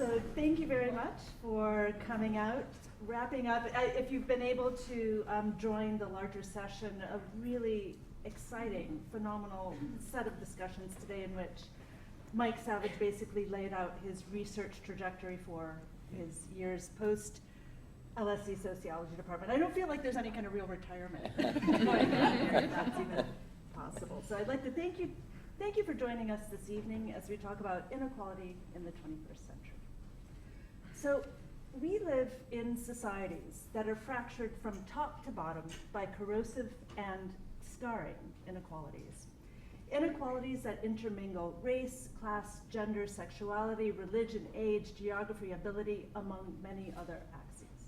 So thank you very much for coming out, wrapping up. If you've been able to join the larger session, a really exciting, phenomenal set of discussions today in which Mike Savage basically laid out his research trajectory for his years post LSE Sociology Department. I don't feel like there's any kind of real retirement going on here, if that's even possible. So I'd like to thank you for joining us this evening as we talk about inequality in the 21st century. So we live in societies that are fractured from top to bottom by corrosive and scarring inequalities. Inequalities that intermingle race, class, gender, sexuality, religion, age, geography, ability, among many other axes.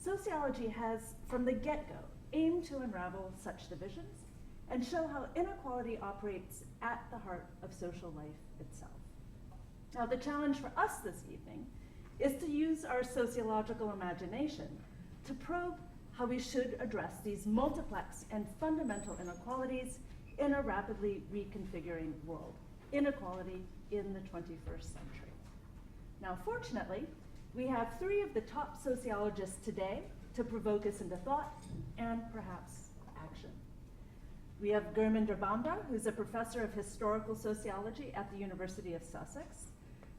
Sociology has, from the get-go, aimed to unravel such divisions and show how inequality operates at the heart of social life itself. Now, the challenge for us this evening is to use our sociological imagination to probe how we should address these multiplex and fundamental inequalities in a rapidly reconfiguring world. Inequality in the 21st century. Now, fortunately, we have three of the top sociologists today to provoke us into thought and perhaps action. We have Gurminder Bhambra, who's a professor of historical sociology at the University of Sussex.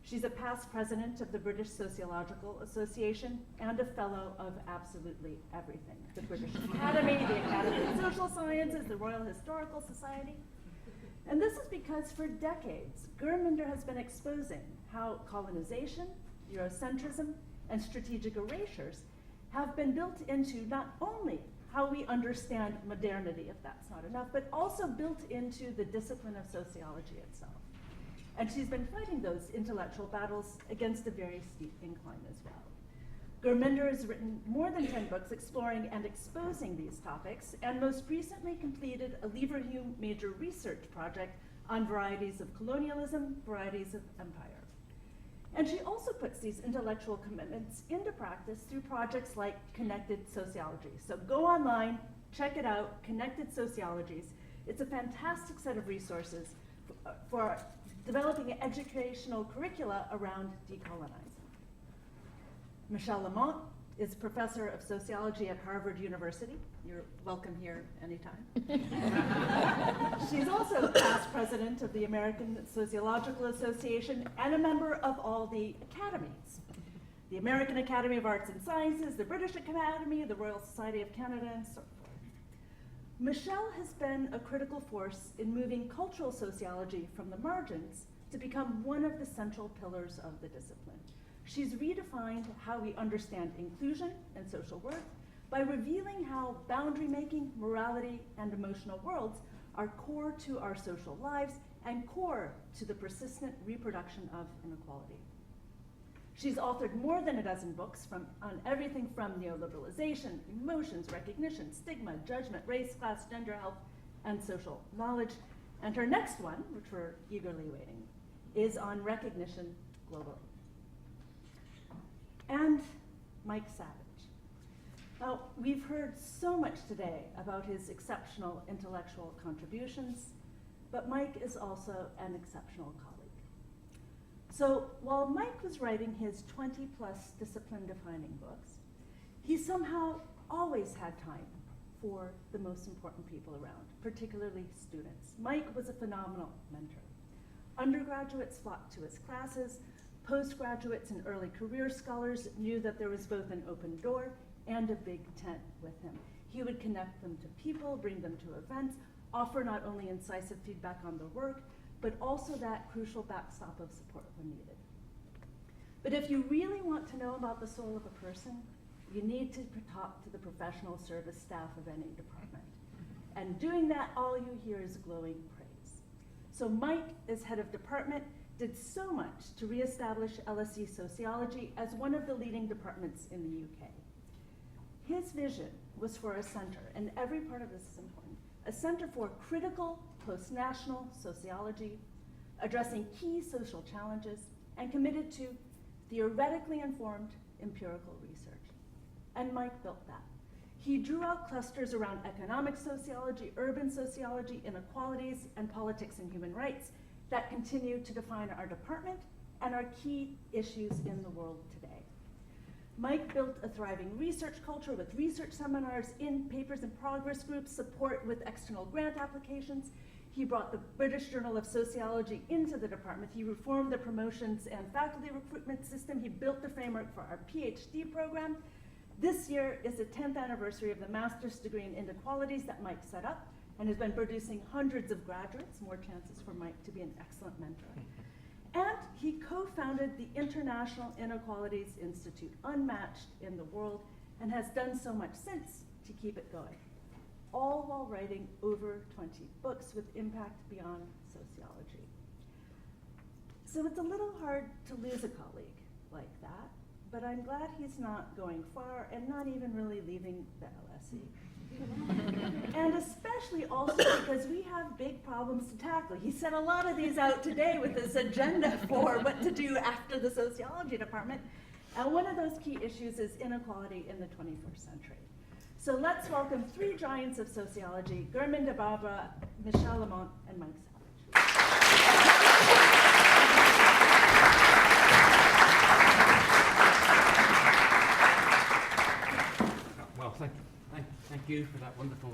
She's a past president of the British Sociological Association and a fellow of absolutely everything. The British Academy, the Academy of Social Sciences, the Royal Historical Society. And this is because for decades, Gurminder has been exposing how colonization, Eurocentrism, and strategic erasures have been built into not only how we understand modernity, if that's not enough, but also built into the discipline of sociology itself. And she's been fighting those intellectual battles against a very steep incline as well. Gurminder has written more than 10 books exploring and exposing these topics, and most recently completed a Leverhulme major research project on varieties of colonialism, varieties of empire. And she also puts these intellectual commitments into practice through projects like Connected Sociology. So go online, check it out, Connected Sociologies. It's a fantastic set of resources for developing educational curricula around decolonizing. Michèle Lamont is professor of sociology at Harvard University. You're welcome here anytime. She's also past president of the American Sociological Association and a member of all the academies. The American Academy of Arts and Sciences, the British Academy, the Royal Society of Canada, and so forth. Michèle has been a critical force in moving cultural sociology from the margins to become one of the central pillars of the discipline. She's redefined how we understand inclusion and social worth by revealing how boundary making, morality, and emotional worlds are core to our social lives and core to the persistent reproduction of inequality. She's authored more than a dozen books on everything from neoliberalization, emotions, recognition, stigma, judgment, race, class, gender, health, and social knowledge. And her next one, which we're eagerly waiting, is on recognition globally. And Mike Savage. Now, we've heard so much today about his exceptional intellectual contributions, but Mike is also an exceptional colleague. So while Mike was writing his 20-plus discipline-defining books, he somehow always had time for the most important people around, particularly students. Mike was a phenomenal mentor. Undergraduates flocked to his classes. Postgraduates and early career scholars knew that there was both an open door and a big tent with him. He would connect them to people, bring them to events, offer not only incisive feedback on the work, but also that crucial backstop of support when needed. But if you really want to know about the soul of a person, you need to talk to the professional service staff of any department. And doing that, all you hear is glowing praise. So Mike, as head of department, did so much to reestablish LSE Sociology as one of the leading departments in the UK. His vision was for a center, and every part of this is important, a center for critical post-national sociology, addressing key social challenges, and committed to theoretically informed empirical research. And Mike built that. He drew out clusters around economic sociology, urban sociology, inequalities, and politics and human rights that continue to define our department and are key issues in the world today. Mike built a thriving research culture with research seminars, in-papers and progress groups, support with external grant applications. He brought the British Journal of Sociology into the department. He reformed the promotions and faculty recruitment system. He built the framework for our PhD program. This year is the 10th anniversary of the master's degree in inequalities that Mike set up, and has been producing hundreds of graduates, more chances for Mike to be an excellent mentor. And he co-founded the International Inequalities Institute, unmatched in the world, and has done so much since to keep it going, all while writing over 20 books with impact beyond sociology. So it's a little hard to lose a colleague like that, but I'm glad he's not going far and not even really leaving the LSE. And especially also because we have big problems to tackle. He set a lot of these out today with his agenda for what to do after the sociology department. And one of those key issues is inequality in the 21st century. So let's welcome three giants of sociology: Gurminder, Bhambra, Michèle, Lamont, and Mike Savage. Well, thank you for that wonderful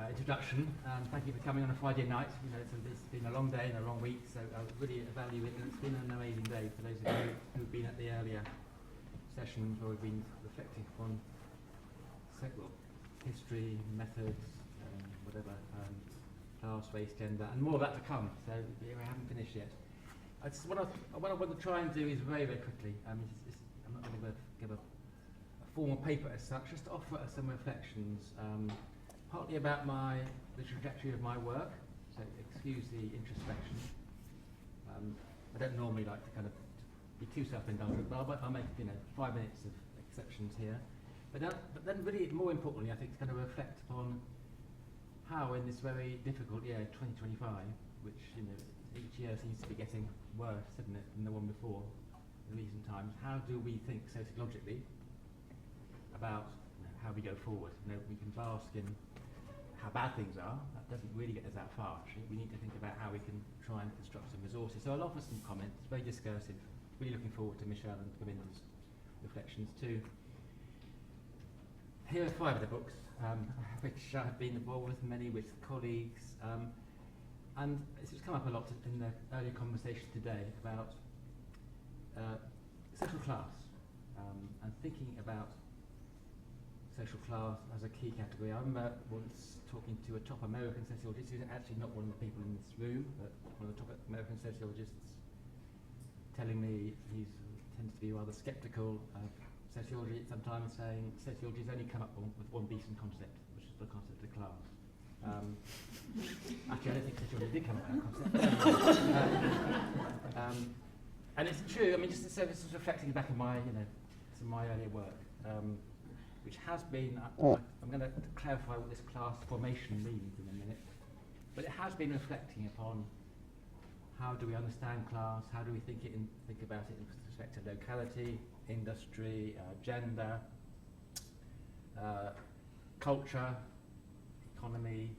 introduction. Thank you for coming on a Friday night. You know, it's been a long day and a long week, so I really value it. And it's been an amazing day for those of you who've been at the earlier sessions where we've been reflecting on history, methods, whatever, class, race, gender, and more of that to come. So we haven't finished yet. What I want to try and do is very, very quickly. I'm not going to give a formal paper as such, just to offer some reflections, partly about the trajectory of my work, so excuse the introspection. I don't normally like to kind of be too self-indulgent, but I'll make 5 minutes of exceptions here. But then really, more importantly, I think to kind of reflect upon how in this very difficult year, 2025, which each year seems to be getting worse, isn't it, than the one before in recent times, how do we think sociologically about how we go forward? We can bask in how bad things are. That doesn't really get us that far, actually. We need to think about how we can try and construct some resources. So I'll offer some comments, very discursive. Really looking forward to Michèle and Gurminder's reflections too. Here are 5 of the books, which I've been involved with, many with colleagues. And it's come up a lot in the earlier conversation today about social class and thinking about social class as a key category. I remember once talking to a top American sociologist, who's actually not one of the people in this room, but one of the top American sociologists, telling me he tends to be rather sceptical of sociology, sometimes saying sociology has only come up with one decent concept, which is the concept of class. Actually, I don't think sociology did come up with that concept. And it's true. I mean, just so this is reflecting back on my, some of my earlier work, which has been. I'm going to clarify what this class formation means in a minute, but it has been reflecting upon how do we understand class, how do we think about it in respect to locality, industry, gender, culture, economy.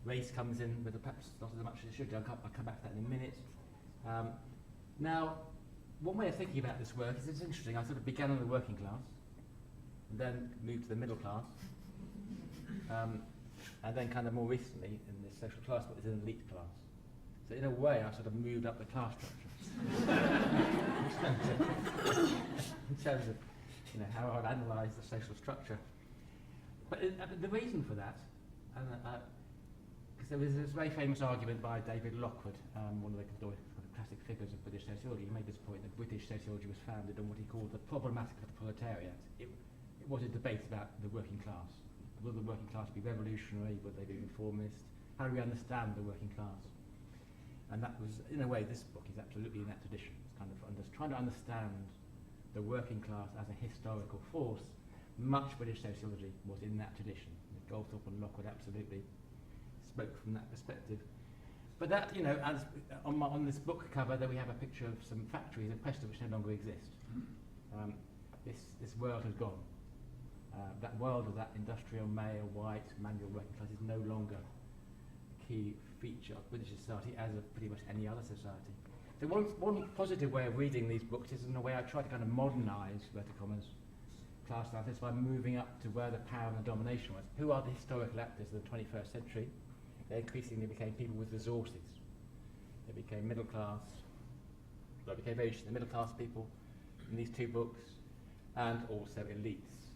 Race comes in, but perhaps not as much as it should. I'll come back to that in a minute. Now, one way of thinking about this work is it's interesting. I sort of began in the working class, and then moved to the middle class, and then kind of more recently in this social class, but it's an elite class. So in a way, I sort of moved up the class structure in terms of how I would analyse the social structure. But the reason for that, because there was this very famous argument by David Lockwood, one of the classic figures of British sociology. He made this point that British sociology was founded on what he called the problematic of the proletariat. It was a debate about the working class. Will the working class be revolutionary? Will they be reformist? How do we understand the working class? And that was, in a way, this book is absolutely in that tradition. It's kind of trying to understand the working class as a historical force. Much British sociology was in that tradition. Goldthorpe and Lockwood absolutely spoke from that perspective. But that, as on this book cover, there we have a picture of some factories in Preston which no longer exist. This world has gone. That world of that industrial, male, white, manual working class is no longer a key feature of British society, as of pretty much any other society. So one positive way of reading these books is in a way I try to kind of modernise, inverted commas, class analysis by moving up to where the power and the domination was. Who are the historical actors of the 21st century? They increasingly became people with resources. They became middle class. They became very interested in middle class people in these two books, and also elites.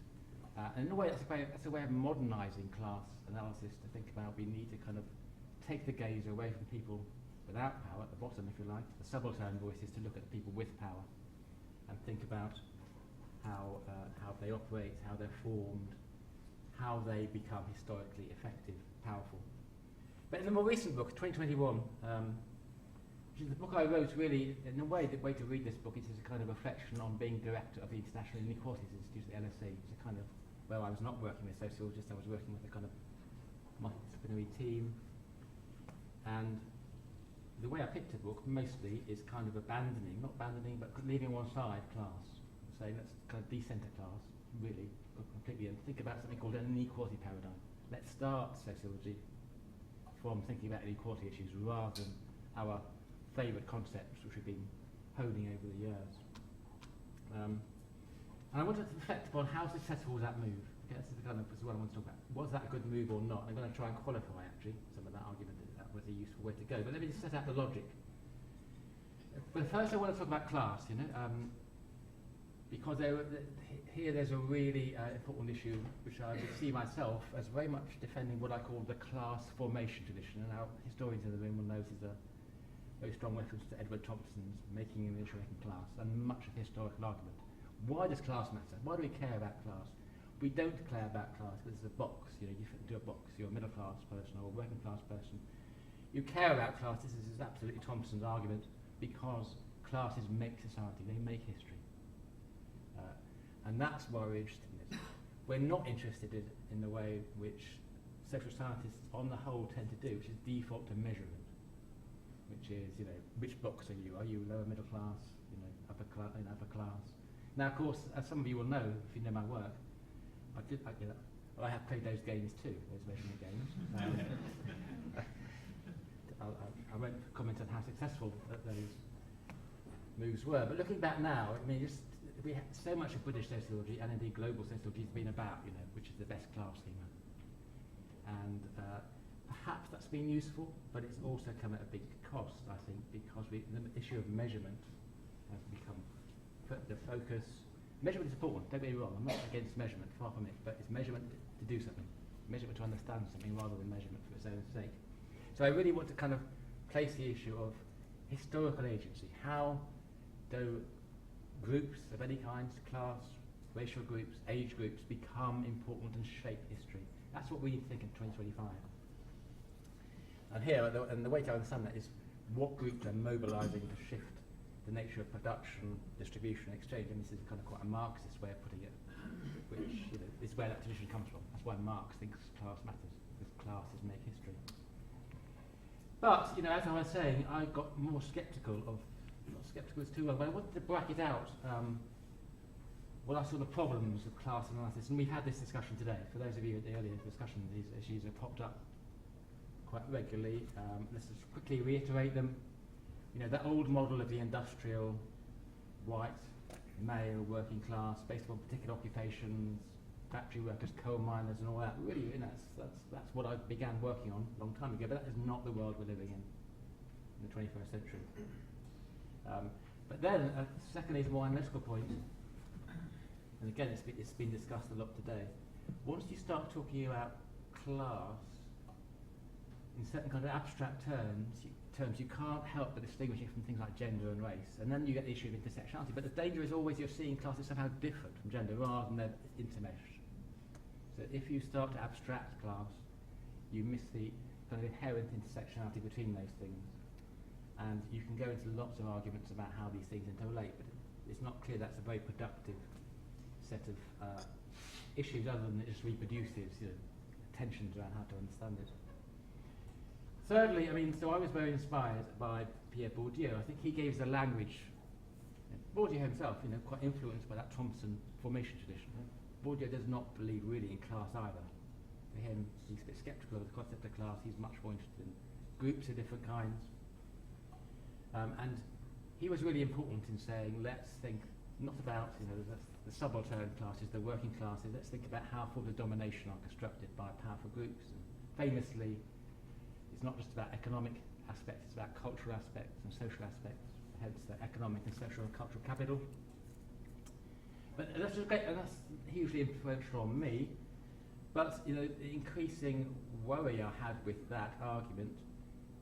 And in a way, that's a way of modernising class analysis to think about. We need to kind of take the gaze away from people without power at the bottom, if you like, the subaltern voices, to look at the people with power and think about how they operate, how they're formed, how they become historically effective, powerful. But in the more recent book, 2021, which is the book I wrote, really, in a way, the way to read this book is as a kind of reflection on being director of the International Inequalities Institute at the LSE. It's a kind of, well, I was not working with sociologists, I was working with a kind of multidisciplinary team. And the way I picked a book, mostly, is kind of not abandoning, but leaving one side class. Saying let's kind of decenter class, really, completely, and think about something called an inequality paradigm. Let's start sociology from thinking about inequality issues rather than our favourite concepts which we've been honing over the years. And I wanted to reflect upon how successful was that move. Okay, this is what I want to talk about. Was that a good move or not? I'm going to try and qualify, actually, some of that argument that was a useful way to go. But let me just set out the logic. But first I want to talk about class, because there's a really important issue which I would see myself as very much defending what I call the class formation tradition. And our historians in the room will know this is a very strong reference to Edward Thompson's Making English Working Class and much of the historical argument. Why does class matter? Why do we care about class? We don't care about class because it's a box. You fit into a box. You're a middle class person or a working class person. You care about class. This is absolutely Thompson's argument, because classes make society. They make history. And that's why we're interested in this. We're not interested in the way which social scientists on the whole tend to do, which is default to measurement, which is, which box are you? Are you lower middle class, upper class? Now, of course, as some of you will know, if you know my work, I have played those games too, those measurement games. I won't comment on how successful those moves were, but looking back now, we have so much of British sociology and indeed global sociology has been about, which is the best class schema. And perhaps that's been useful, but it's also come at a big cost, I think, because the issue of measurement has become the focus. Measurement is important, don't get me wrong, I'm not against measurement, far from it, but it's measurement to do something, measurement to understand something rather than measurement for its own sake. So I really want to kind of place the issue of historical agency. How do groups of any kind, class, racial groups, age groups, become important and shape history? That's what we need to think in 2025. And here, and the way to understand that is what groups are mobilising to shift the nature of production, distribution, exchange. And this is kind of quite a Marxist way of putting it, which is where that tradition comes from. That's why Marx thinks class matters, because classes make history. But, as I was saying, I got more sceptical of, not sceptical is too long, but I wanted to bracket out what are sort of problems of class analysis. And we've had this discussion today. For those of you at the earlier discussion, these issues have popped up quite regularly. Let's just quickly reiterate them. That old model of the industrial, white, male, working class, based on particular occupations, factory workers, coal miners and all that, really, that's what I began working on a long time ago, but that is not the world we're living in the 21st century. But then, secondly, is a more analytical point, and again, it's been discussed a lot today. Once you start talking about class in certain kind of abstract terms, you can't help but distinguish it from things like gender and race, and then you get the issue of intersectionality. But the danger is always you're seeing classes somehow different from gender rather than they're intermeshed. So if you start to abstract class, you miss the kind of inherent intersectionality between those things. And you can go into lots of arguments about how these things interrelate, but it's not clear that's a very productive set of issues, other than it just reproduces tensions around how to understand it. Thirdly, so I was very inspired by Pierre Bourdieu. I think he gave us a language. Bourdieu himself, quite influenced by that Thompson formation tradition. Bourdieu does not believe really in class either. For him, he's a bit sceptical of the concept of class. He's much more interested in groups of different kinds. And he was really important in saying, let's think not about the subaltern classes, the working classes. Let's think about how forms of domination are constructed by powerful groups. And famously, it's not just about economic aspects; it's about cultural aspects and social aspects. Hence, the economic and social and cultural capital. But that's great, and that's hugely influential on me. But the increasing worry I had with that argument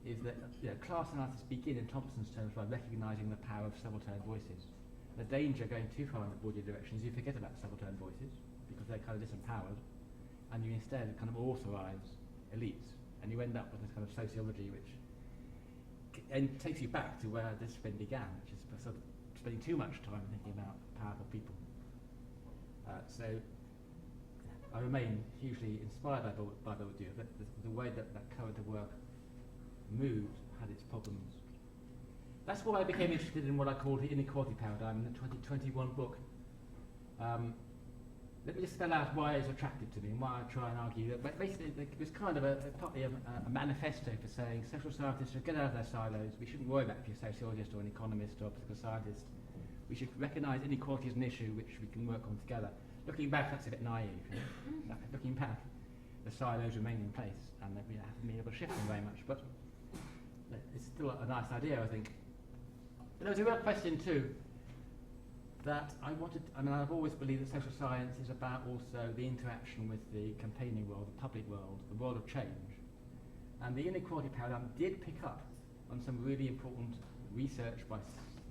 is that class analysis begin in Thompson's terms by recognising the power of subaltern voices. The danger going too far in the Bourdieu direction is you forget about subaltern voices because they're kind of disempowered, and you instead kind of authorise elites, and you end up with this kind of sociology which takes you back to where this thing began, which is sort of spending too much time thinking about powerful people. So I remain hugely inspired by Bourdieu. The way that current of work moved had its problems. That's why I became interested in what I called the inequality paradigm in the 2021 book. Let me just spell out why it's attractive to me and why I try and argue that. But basically, it was kind of partly a manifesto for saying social scientists should get out of their silos. We shouldn't worry about if you're a sociologist or an economist or a political scientist. We should recognise inequality as an issue which we can work on together. Looking back, that's a bit naive. Looking back, the silos remain in place and we haven't been able to shift them very much. But it's still a nice idea, I think. But there was a real question too that I've always believed that social science is about also the interaction with the campaigning world, the public world, the world of change. And the inequality paradigm did pick up on some really important research by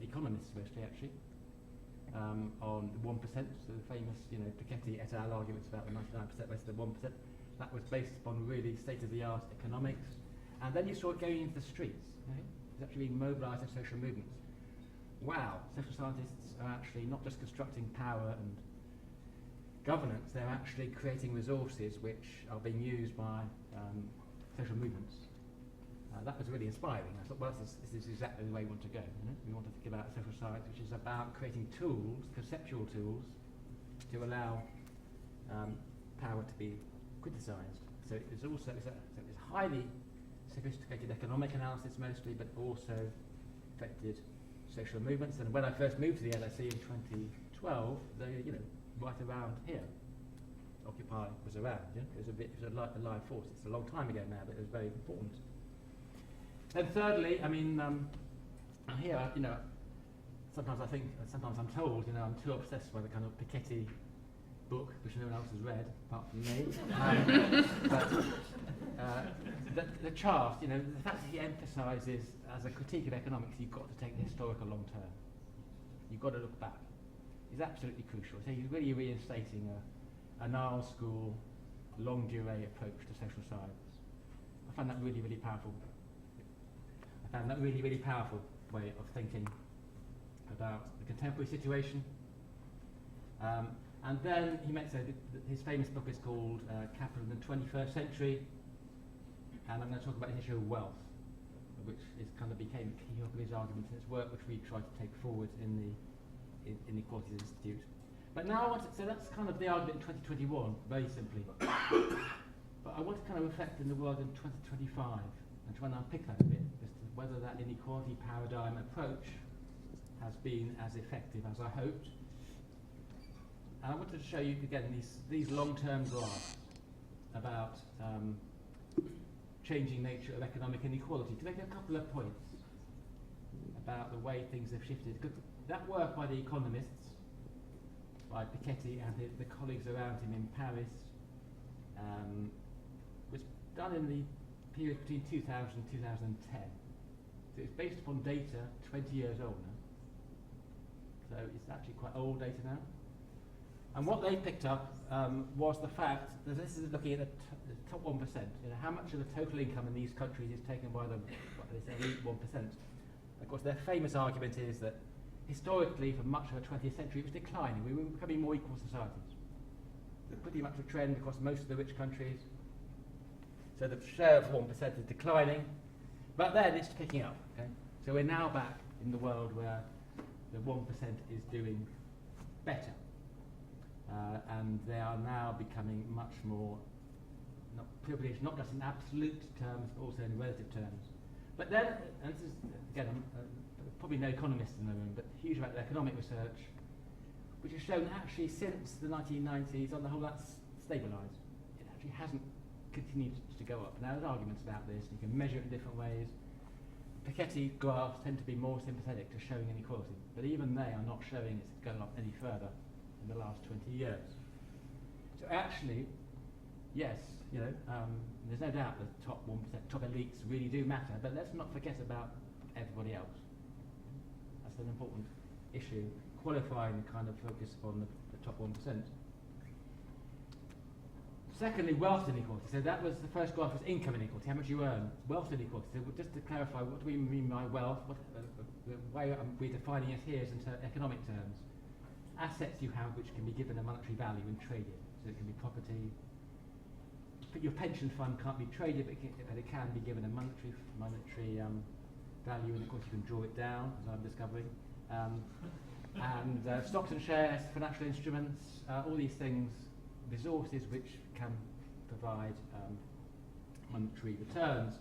economists, mostly actually, on the 1%, so the famous, Piketty et al. Arguments about the 99% versus the 1%. That was based upon really state-of-the-art economics. And then you saw it going into the streets. It's actually being mobilised in social movements. Wow, social scientists are actually not just constructing power and governance, they're actually creating resources which are being used by social movements. That was really inspiring. I thought, well, this is exactly the way we want to go. We want to think about social science, which is about creating tools, conceptual tools, to allow power to be criticised. So it's also it's highly sophisticated economic analysis mostly, but also affected social movements. And when I first moved to the LSE in 2012, right around here, Occupy was around. It was a live force. It's a long time ago now, but it was very important. And thirdly, here, sometimes I'm told, I'm too obsessed by the kind of Piketty book, which no one else has read, apart from me. But the chart, the fact that he emphasises, as a critique of economics, you've got to take the historical long term. You've got to look back. Is absolutely crucial. So he's really reinstating an Arles school, longue durée approach to social science. I find that really, really powerful. I found that really, really powerful way of thinking about the contemporary situation. And then he makes his famous book is called Capital in the 21st Century, and I'm going to talk about the issue of wealth, which became a key of his arguments in his work, which we try to take forward in the Inequalities Institute. But now so that's kind of the argument in 2021, very simply. But I want to kind of reflect in the world in 2025 and try and unpick that a bit as to whether that inequality paradigm approach has been as effective as I hoped. And I wanted to show you again these long-term graphs about changing nature of economic inequality to make a couple of points about the way things have shifted. Because that work by the economists, by Piketty and the colleagues around him in Paris, was done in the period between 2000 and 2010. So it's based upon data 20 years old now. So it's actually quite old data now. And what they picked up was the fact that this is looking at the top 1%. How much of the total income in these countries is taken by this elite 1%. Of course, their famous argument is that historically, for much of the 20th century, it was declining. We were becoming more equal societies. It's pretty much a trend across most of the rich countries. So the share of 1% is declining, but then it's picking up. Okay? So we're now back in the world where the 1% is doing better. And they are now becoming much more privileged, not just in absolute terms, but also in relative terms. But then, and this is, again, probably no economists in the room, but huge amount of economic research, which has shown actually since the 1990s, on the whole, that's stabilised. It actually hasn't continued to go up. Now, there's arguments about this. You can measure it in different ways. Piketty graphs tend to be more sympathetic to showing inequality, but even they are not showing it's going up any further in the last 20 years. So actually, yes, there's no doubt the top 1%, top elites really do matter, but let's not forget about everybody else. That's an important issue, qualifying the kind of focus on the top 1%. Secondly, wealth inequality. So that was the first graph, was income inequality, how much you earn. Wealth inequality. So just to clarify, what do we mean by wealth? The way we're defining it here is in economic terms. Assets you have which can be given a monetary value and traded. So it can be property. Your pension fund can't be traded, but it can be given a monetary value, and of course you can draw it down, as I'm discovering. And stocks and shares, financial instruments, all these things, resources which can provide monetary returns.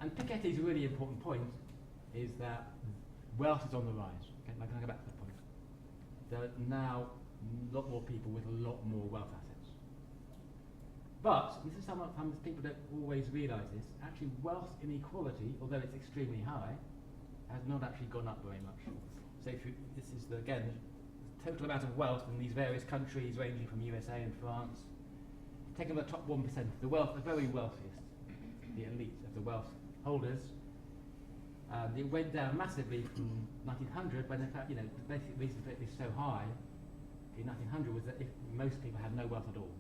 And Piketty's really important point is that wealth is on the rise. Okay, I'm going to go back to that point. There are now a lot more people with a lot more wealth assets. But, this is sometimes people don't always realise this, actually wealth inequality, although it's extremely high, has not actually gone up very much. So this is, again, the total amount of wealth in these various countries ranging from USA and France. Taking the top 1%, the very wealthiest, the elite of the wealth holders, it went down massively from 1900, when in fact, the basic reason for it is so high in 1900 was that if most people had no wealth at all.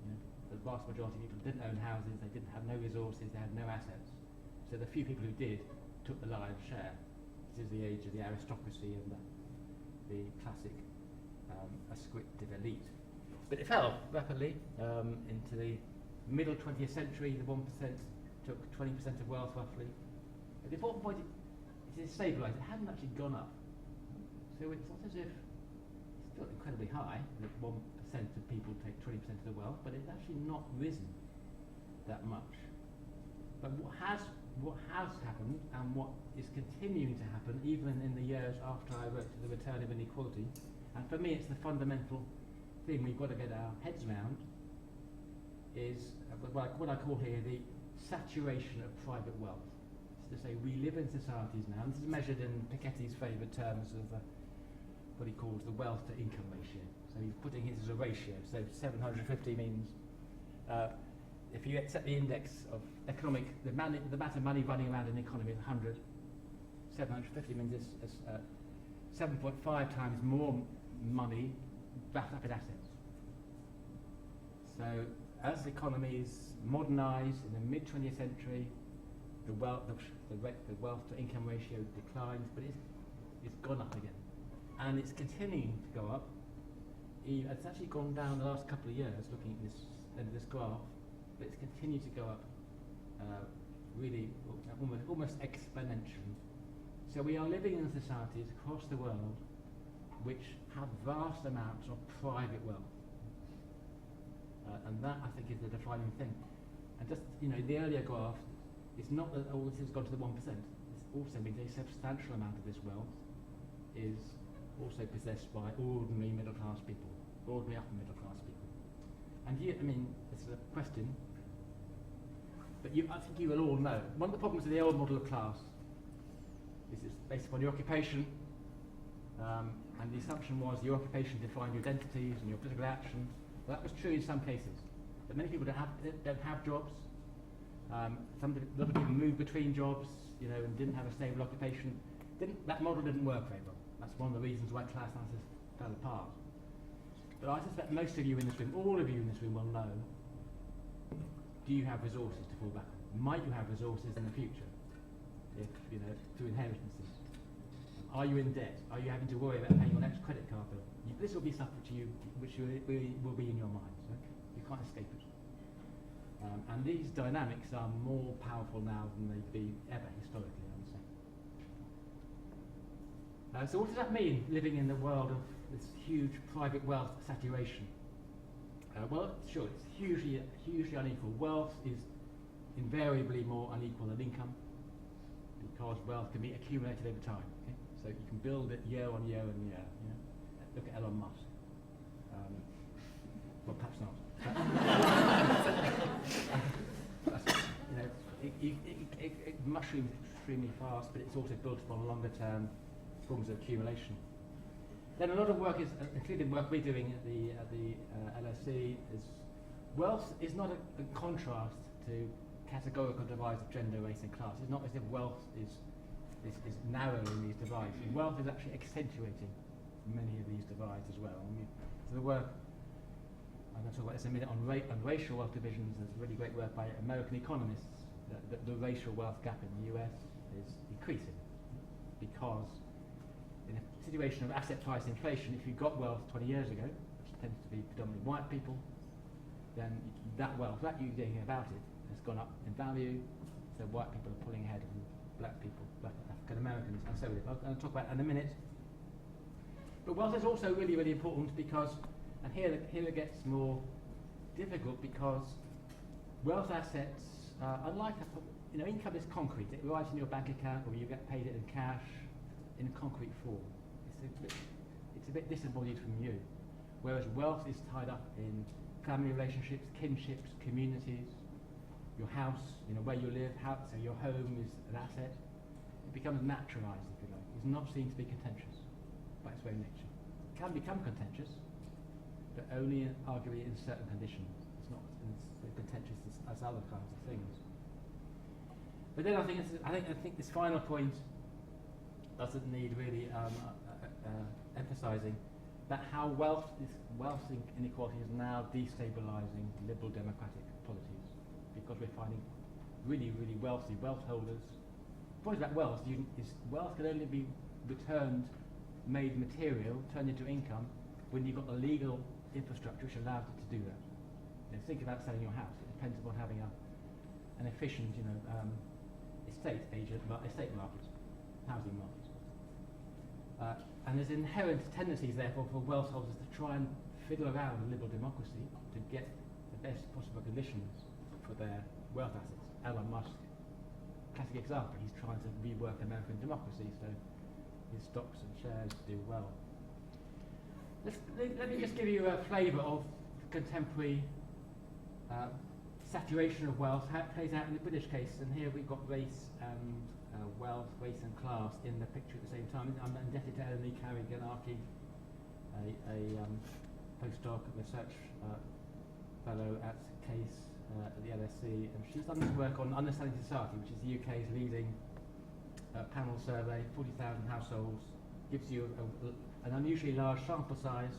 The vast majority of people didn't own houses, they didn't have no resources, they had no assets. So the few people who did took the lion's share. This is the age of the aristocracy and the classic ascriptive elite. But it fell rapidly into the middle 20th century. The 1% took 20% of wealth roughly. But the important point is it's stabilised. It hadn't actually gone up. So it's not as if it's still incredibly high, that 1% of people take 20% of the wealth, but it's actually not risen that much. But what has happened, and what is continuing to happen even in the years after I wrote The Return of Inequality, and for me it's the fundamental thing we've got to get our heads around, is what I call here the saturation of private wealth. It's to say we live in societies now, and this is measured in Piketty's favourite terms of what he calls the wealth to income ratio. So he's putting it as a ratio. So 750 means if you set the index of economic, the amount of money running around in the economy is 100, 750 means it's 7.5 times more money wrapped up in assets. So as economies modernised in the mid-20th century, the wealth to income ratio declines, but it's gone up again. And it's continuing to go up. It's actually gone down the last couple of years, looking at this end of this graph, but it's continued to go up really almost exponentially. So we are living in societies across the world which have vast amounts of private wealth. And that, I think, is the defining thing. And just, the earlier graph, it's not that all this has gone to the 1%. It also means a substantial amount of this wealth is also possessed by ordinary middle-class people, ordinary upper-middle-class people. And this is a question, but I think you will all know, one of the problems of the old model of class is it's based upon your occupation, and the assumption was your occupation defined your identities and your physical action. Well, that was true in some cases, but many people don't have jobs. A lot of people moved between jobs, and didn't have a stable occupation. That model didn't work very well. That's one of the reasons why class analysis fell apart. But I suspect most of you in this room, all of you in this room, will know, do you have resources to fall back on? Might you have resources in the future, if, through inheritances? Are you in debt? Are you having to worry about paying your next credit card bill? This will be something to you which will be in your mind. So you can't escape it. And these dynamics are more powerful now than they've been ever historically, I would say. So what does that mean, living in the world of this huge private wealth saturation? Well, sure, it's hugely unequal. Wealth is invariably more unequal than income, because wealth can be accumulated over time. Okay? So you can build it year on year on year. You know? Look at Elon Musk. Well, perhaps not. You know, it mushrooms extremely fast, but it's also built upon longer term forms of accumulation. Then a lot of work is, including work we're doing at the LSE, is wealth is not a contrast to categorical divides of gender, race and class. It's not as if wealth is narrowing these divides. Wealth is actually accentuating many of these divides as well. So the work, I'm going to talk about this in a minute, on racial wealth divisions. There's really great work by American economists that the racial wealth gap in the US is increasing because in a situation of asset price inflation, if you got wealth 20 years ago, which tends to be predominantly white people, then that wealth, that you doing about it, has gone up in value, so white people are pulling ahead of black people, black African Americans, and so on. I'll talk about that in a minute. But wealth is also really, really important because, and here it gets more difficult because wealth assets, unlike income is concrete. It arrives in your bank account, or you get paid it in cash in a concrete form. It's a bit disembodied from you. Whereas wealth is tied up in family relationships, kinships, communities, your house, where you live, so your home is an asset. It becomes naturalized, if you like. It's not seen to be contentious by its very nature. It can become contentious, but only arguably in certain conditions. It's not as contentious as other kinds of things. But then I think this final point doesn't need really emphasising that how wealth inequality is now destabilising liberal democratic polities, because we're finding really, really wealthy wealth holders. The point about wealth is wealth can only be returned, made material, turned into income when you've got the legal infrastructure which allows you to do that. Think about selling your house. It depends upon having an efficient, estate market, housing market. And there's inherent tendencies, therefore, for wealth holders to try and fiddle around with liberal democracy to get the best possible conditions for their wealth assets. Elon Musk, classic example, he's trying to rework American democracy so his stocks and shares do well. Let me just give you a flavour of contemporary saturation of wealth, how it plays out in the British case. And here we've got race and wealth, race and class in the picture at the same time. I'm indebted to Eleanor Carey-Ganarki, a postdoc research fellow at Case at the LSE, and she's done this work on Understanding Society, which is the UK's leading panel survey, 40,000 households, gives you an unusually large sample size.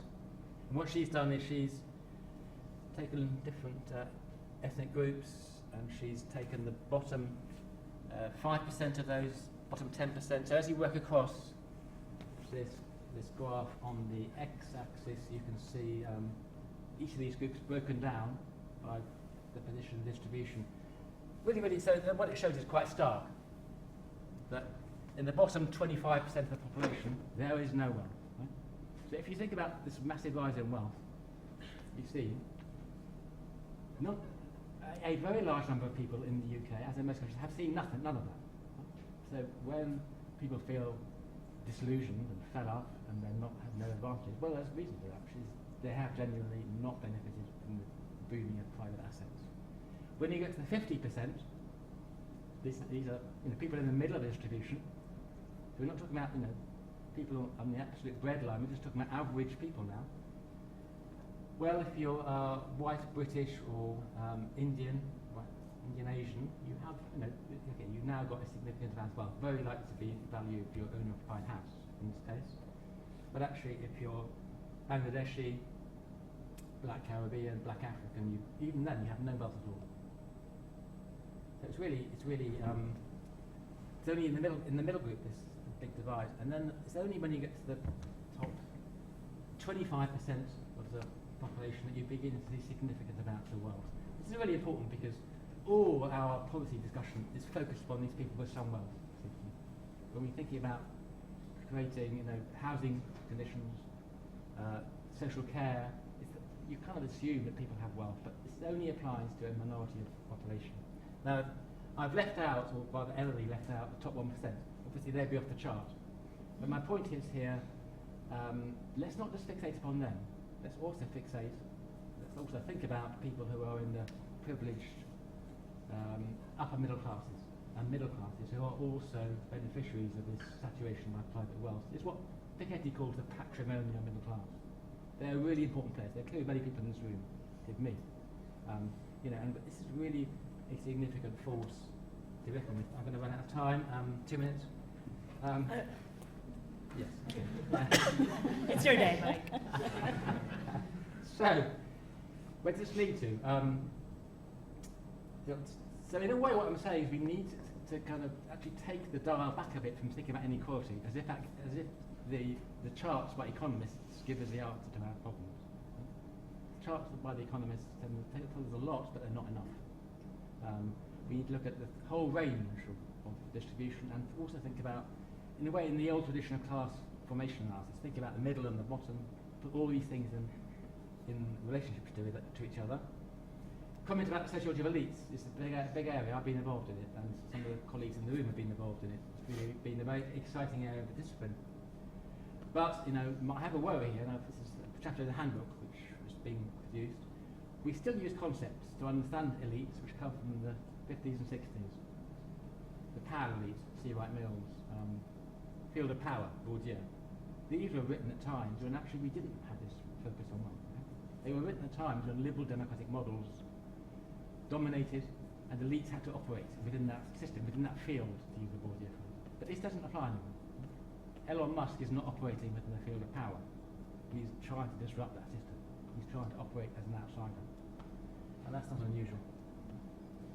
And what she's done is she's taken different ethnic groups, and she's taken the bottom 5% of those, bottom 10%. So as you work across this graph on the x-axis, you can see each of these groups broken down by the position and distribution. Really, so what it shows is quite stark, that in the bottom 25% of the population, there is no wealth. Right? So if you think about this massive rise in wealth, you see not a very large number of people in the UK, as in most countries, have seen none of that. So when people feel disillusioned and fed up and they're not have no advantages, well, there's a reason for that, which is they have genuinely not benefited from the booming of private assets. When you get to the 50%, these are people in the middle of the distribution. So we're not talking about people on the absolute breadline. We're just talking about average people now. Well, if you're white, British, or Indian Asian, you have you've now got a significant amount of wealth. Very likely to be the value of your own occupied house in this case. But actually, if you're Bangladeshi, Black Caribbean, Black African, even then you have no wealth at all. So it's only in the middle group this big divide, and then it's only when you get to the top 25% of the population that you begin to see significant amounts of wealth. This is really important because all our policy discussion is focused upon these people with some wealth. When we're thinking about creating, housing conditions, social care, you kind of assume that people have wealth, but this only applies to a minority of the population. Now, I've left out, or rather Ellery left out, the top 1%. Obviously, they'd be off the chart. But my point is here, let's not just fixate upon them. Let's also let's also think about people who are in the privileged upper middle classes and middle classes who are also beneficiaries of this saturation by private wealth. It's what Piketty calls the patrimonial middle class. They're really important players. There are clearly many people in this room, with me. And this is really a significant force to reckon with. I'm going to run out of time. 2 minutes. Yes. Okay. It's your day, Mike. So, where does this lead to? So in a way what I'm saying is we need to kind of actually take the dial back a bit from thinking about inequality as if the charts by economists give us the answer to our problems. Charts by the economists tell us a lot, but they're not enough. We need to look at the whole range of distribution and also think about, in a way, in the old tradition of class formation analysis, think about the middle and the bottom, put all these things in relationships to each other. Comment about the sociology of elites is a big area. I've been involved in it, and some of the colleagues in the room have been involved in it. It's really been a very exciting area of the discipline. But, I have a worry here. Now, this is a chapter in the handbook which is being produced. We still use concepts to understand elites which come from the 50s and 60s. The power elite, C. Wright Mills, field of power, Bourdieu. These were written at times when actually we didn't have this focus on one. They were written at times when liberal democratic models dominated and elites had to operate within that system, within that field, to use the Bourdieu phrase. But this doesn't apply anymore. Elon Musk is not operating within the field of power. He's trying to disrupt that system. He's trying to operate as an outsider. And that's not unusual.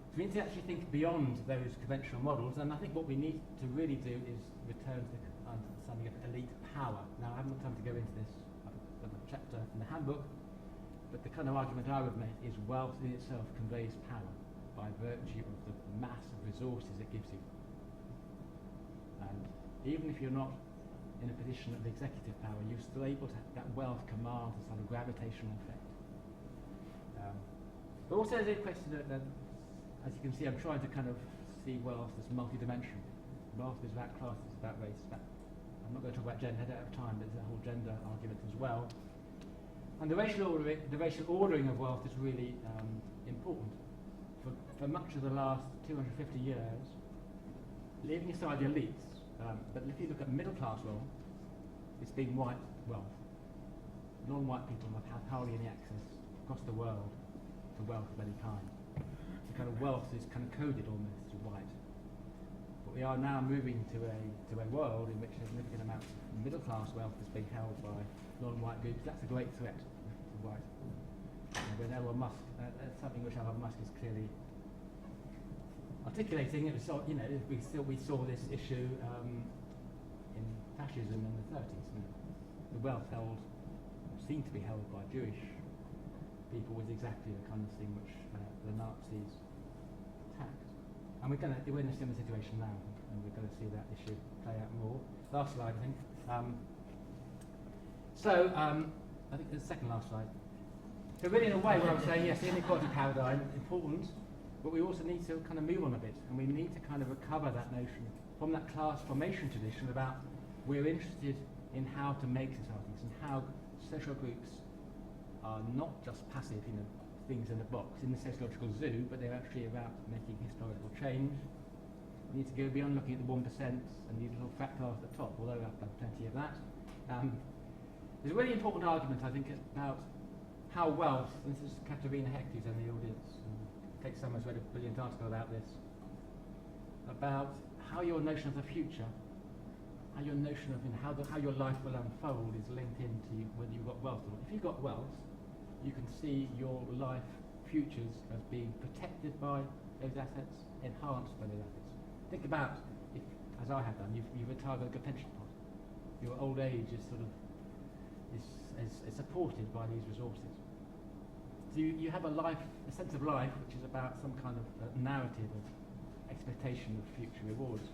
So we need to actually think beyond those conventional models, and I think what we need to really do is return to the understanding of elite power. Now, I haven't got time to go into this. I've got a chapter in the handbook, but the kind of argument I would make is wealth in itself conveys power by virtue of the mass of resources it gives you. And even if you're not in a position of executive power, you're still able to, that wealth commands a sort of gravitational effect. But also there's a question that, as you can see, I'm trying to kind of see wealth as multidimensional. Wealth is about class, it's about race. I'm not going to talk about gender, I don't have time, but there's a whole gender argument as well. And the racial ordering of wealth is really important. For much of the last 250 years, leaving aside the elites, but if you look at middle class wealth, it's been white wealth. Non-white people have had hardly any access across the world to wealth of any kind. The kind of wealth is kind of coded almost as white. But we are now moving to a world in which a significant amount of middle class wealth is being held by non-white groups. That's a great threat to white. When Elon Musk, that's something which Elon Musk is clearly articulating. It was, we saw this issue in fascism in the 30s. The wealth seemed to be held by Jewish people was exactly the kind of thing which the Nazis attacked. And we're in a similar situation now, and we're going to see that issue play out more. Last slide, I think. I think the second last slide. So really, in a way, what I'm saying, yes, the inequality paradigm is important, but we also need to kind of move on a bit, and we need to kind of recover that notion from that class formation tradition about we're interested in how to make societies and how social groups are not just passive, things in a box in the sociological zoo, but they're actually about making historical change. We need to go beyond looking at the 1% and these little fractals at the top, although I've done plenty of that. There's a really important argument, I think, about how wealth, and this is Katerina Hecht who's in the audience, Kate Summers read a brilliant article about this, about how your notion of the future, how your notion of how your life will unfold is linked into whether you've got wealth or not. If you've got wealth, you can see your life futures as being protected by those assets, enhanced by those assets. Think about, if, as I have done, you've retired with a good pension pot. Your old age is sort of is supported by these resources. So you have a sense of life which is about some kind of narrative of expectation of future rewards.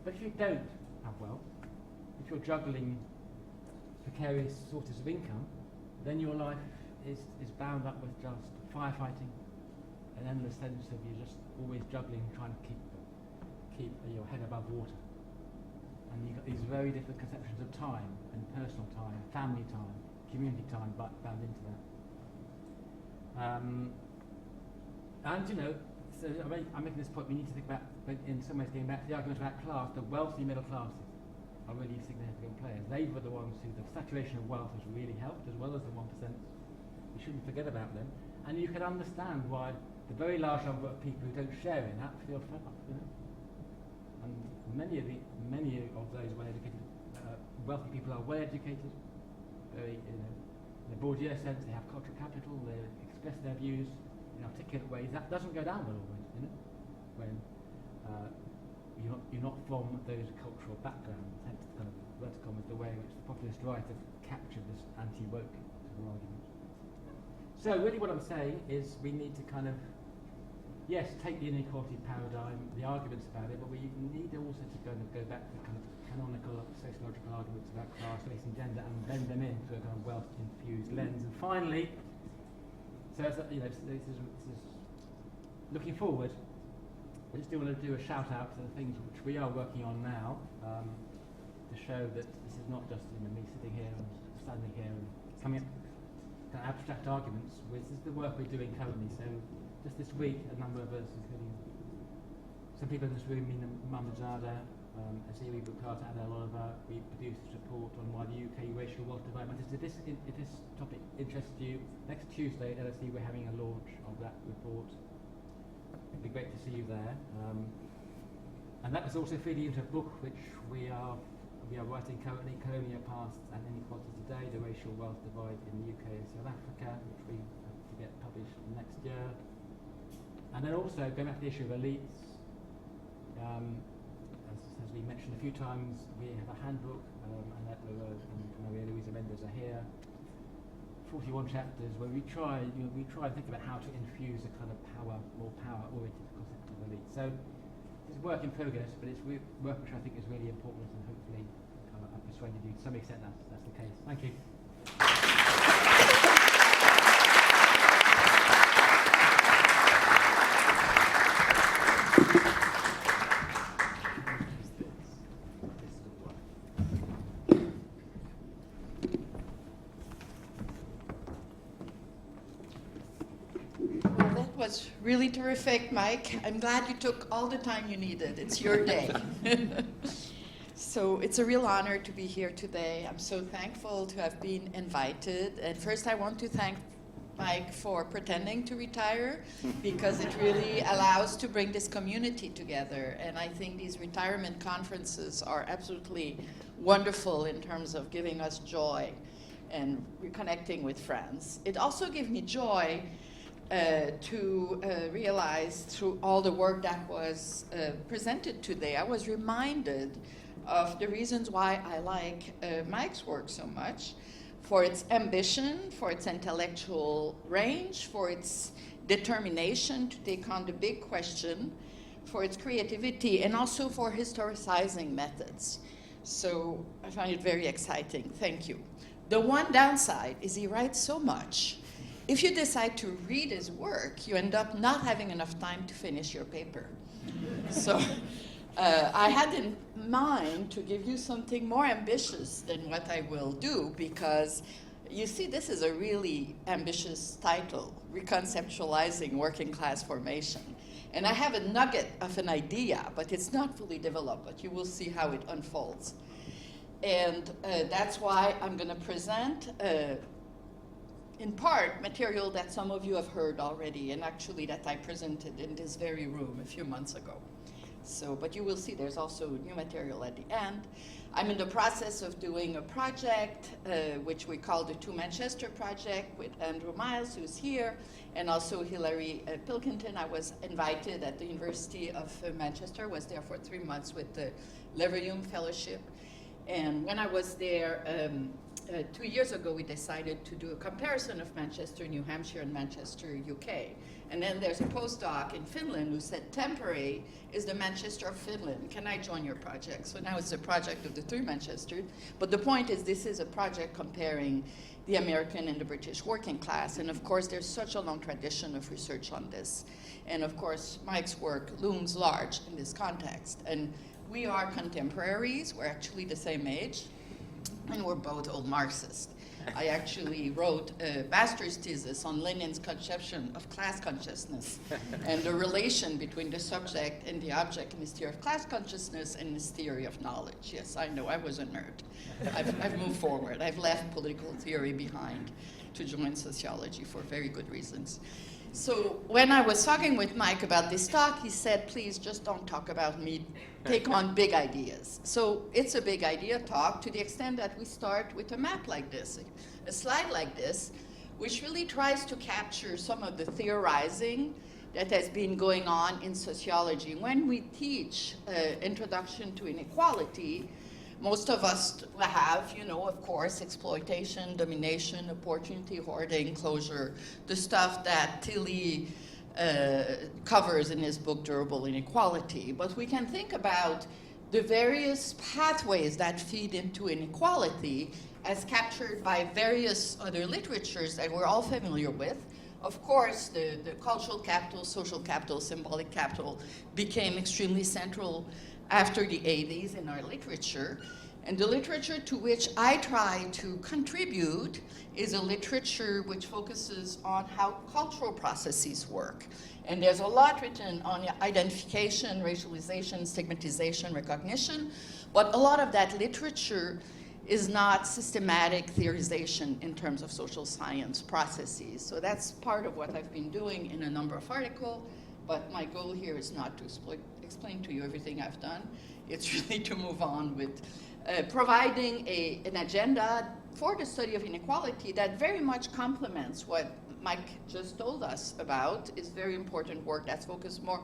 But if you don't have wealth, if you're juggling precarious sources of income, then your life is bound up with just firefighting, an endless sense of you're just always juggling, trying to keep your head above water. and you've got these very different conceptions of time and personal time, family time, community time, but bound into that. And you know, so I'm making this point. We need to think about, in some ways, getting back to the argument about class. The wealthy middle classes are really significant players. They were the ones who the saturation of wealth has really helped, as well as the 1%. We shouldn't forget about them. And you can understand why the very large number of people who don't share in that feel fed up, you know. And many of those well-educated, wealthy people are well-educated, very, you know, in the Bourdieu sense, they have cultural capital, they express their views in articulate ways. That doesn't go down well always, you know, when you're not from those cultural backgrounds. Hence, the kind of verticom is the way in which the populist right have captured this anti-woke sort of argument. So really what I'm saying is we need to kind of, yes, take the inequality paradigm, the arguments about it, but we need also to kind of go back to kind of canonical sociological arguments about class, race and gender and blend them in through a kind of wealth-infused lens. And finally, so as you know, this is looking forward, I just do want to do a shout out to the things which we are working on now to show that this is not just me sitting here and standing here and coming up with kind of abstract arguments. This is the work we're doing currently. So just this week, a number of us, including some people in this room, Mamazada, Aziri Bukata, Anna Oliver, we produced this report on why the UK racial wealth divide matters. If this topic interests you, next Tuesday at LSE we're having a launch of that report. It'd be great to see you there. And that was also feeding into a book which we are writing currently, Colonial Past and Inequality Today, the racial wealth divide in the UK and South Africa, which we hope to get published next year. And then also, going back to the issue of elites, as we mentioned a few times, we have a handbook, Annette Leroux and Maria Luisa Mendes are here. 41 chapters where we try and think about how to infuse a kind of more power-oriented concept of elite. So it's work in progress, but it's work which I think is really important, and hopefully I've persuaded you to some extent that's the case. Thank you. Was really terrific, Mike. I'm glad you took all the time you needed. It's your day. So it's a real honor to be here today. I'm so thankful to have been invited. And first I want to thank Mike for pretending to retire, because it really allows to bring this community together. And I think these retirement conferences are absolutely wonderful in terms of giving us joy and reconnecting with friends. It also gives me joy to realize through all the work that was presented today, I was reminded of the reasons why I like Mike's work so much, for its ambition, for its intellectual range, for its determination to take on the big question, for its creativity, and also for historicizing methods. So I find it very exciting. Thank you. The one downside is he writes so much. If you decide to read his work, you end up not having enough time to finish your paper. So I had in mind to give you something more ambitious than what I will do, because you see, this is a really ambitious title, Reconceptualizing Working Class Formation. And I have a nugget of an idea, but it's not fully developed, but you will see how it unfolds. And that's why I'm going to present in part, material that some of you have heard already, and actually that I presented in this very room a few months ago. So, but you will see there's also new material at the end. I'm in the process of doing a project, which we call the Two Manchester Project, with Andrew Miles, who's here, and also Hilary Pilkington. I was invited at the University of Manchester, was there for 3 months with the Leverhulme Fellowship. And when I was there, 2 years ago, we decided to do a comparison of Manchester, New Hampshire, and Manchester, UK. And then there's a postdoc in Finland who said, Tampere is the Manchester of Finland. Can I join your project? So now it's a project of the three Manchester. But the point is, this is a project comparing the American and the British working class. And of course, there's such a long tradition of research on this. And of course, Mike's work looms large in this context. And We are contemporaries. We're actually the same age, and we're both old Marxists. I actually wrote a master's thesis on Lenin's conception of class consciousness and the relation between the subject and the object in his theory of class consciousness and his theory of knowledge. Yes, I know, I was a nerd. I've moved forward. I've left political theory behind to join sociology for very good reasons. So when I was talking with Mike about this talk, he said, please just don't talk about me, take on big ideas. So it's a big idea talk to the extent that we start with a map like this, a slide like this, which really tries to capture some of the theorizing that has been going on in sociology. When we teach Introduction to Inequality, most of us have, you know, of course, exploitation, domination, opportunity, hoarding, closure, the stuff that Tilly covers in his book, Durable Inequality. But we can think about the various pathways that feed into inequality as captured by various other literatures that we're all familiar with. Of course, the cultural capital, social capital, symbolic capital became extremely central after the 80s in our literature. And the literature to which I try to contribute is a literature which focuses on how cultural processes work. And there's a lot written on identification, racialization, stigmatization, recognition, but a lot of that literature is not systematic theorization in terms of social science processes. So that's part of what I've been doing in a number of articles, but my goal here is not to explain to you everything I've done. It's really to move on with providing an agenda for the study of inequality that very much complements what Mike just told us about. Is very important work that's focused more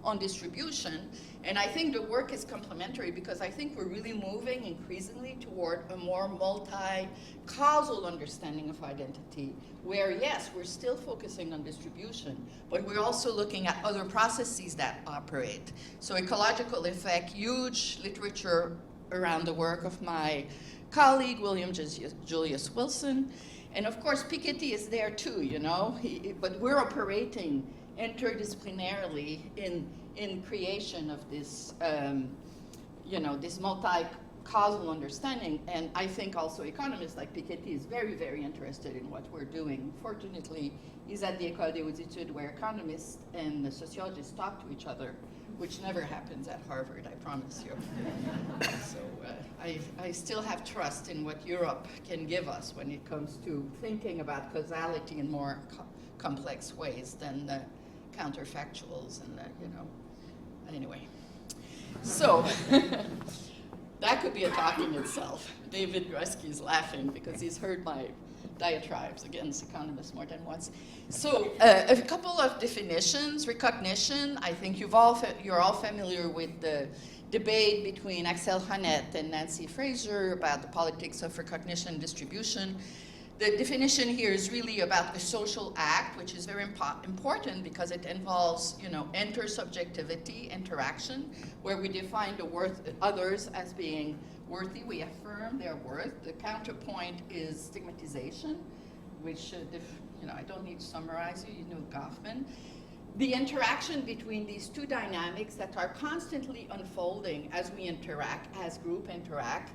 on distribution. And I think the work is complementary because I think we're really moving increasingly toward a more multi-causal understanding of identity, where yes, we're still focusing on distribution, but we're also looking at other processes that operate. So ecological effect, huge literature around the work of my colleague, William Julius Wilson. And of course, Piketty is there too, you know, but we're operating interdisciplinarily in creation of this, you know, this multi-causal understanding. And I think also economists like Piketty is very, very interested in what we're doing. Fortunately, he's at the École des Hautes Études where economists and the sociologists talk to each other, which never happens at Harvard, I promise you. So I still have trust in what Europe can give us when it comes to thinking about causality in more complex ways than the counterfactuals and the, you know, anyway. So that could be a talk in itself. David Grusky is laughing because he's heard my diatribes against economists more than once. So a couple of definitions. Recognition, I think you're all familiar with the debate between Axel Honneth and Nancy Fraser about the politics of recognition and distribution. The definition here is really about a social act, which is very important because it involves, you know, intersubjectivity, interaction, where we define the worth of others as being worthy. We affirm their worth. The counterpoint is stigmatization, which, you know, I don't need to summarize you know Goffman. The interaction between these two dynamics that are constantly unfolding as we interact, as group interact,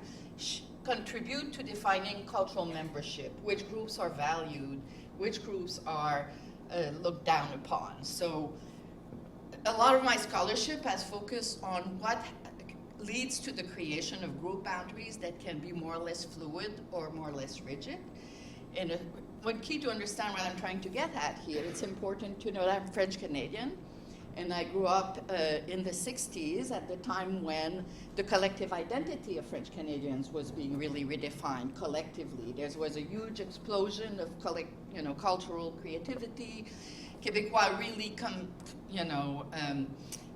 contribute to defining cultural membership, which groups are valued, which groups are looked down upon. So a lot of my scholarship has focused on what leads to the creation of group boundaries that can be more or less fluid or more or less rigid. And one key to understand what I'm trying to get at here, it's important to know that I'm French Canadian, and I grew up in the 60s at the time when the collective identity of French Canadians was being really redefined collectively. There was a huge explosion of cultural creativity. Québécois really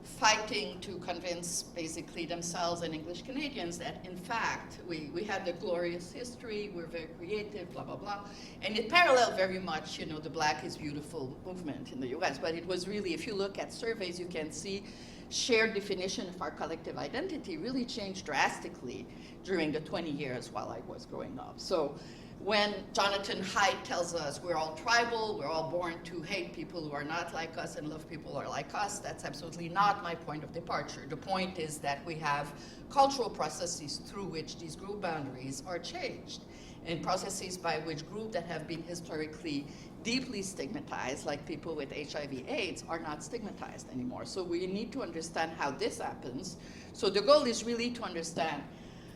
fighting to convince basically themselves and English Canadians that in fact we had a glorious history, we're very creative, blah, blah, blah. And it paralleled very much, the Black is Beautiful movement in the US, but it was really, if you look at surveys, you can see shared definition of our collective identity really changed drastically during the 20 years while I was growing up. So when Jonathan Haidt tells us we're all tribal, we're all born to hate people who are not like us and love people who are like us, that's absolutely not my point of departure. The point is that we have cultural processes through which these group boundaries are changed, and processes by which groups that have been historically deeply stigmatized, like people with HIV/AIDS, are not stigmatized anymore. So we need to understand how this happens. So the goal is really to understand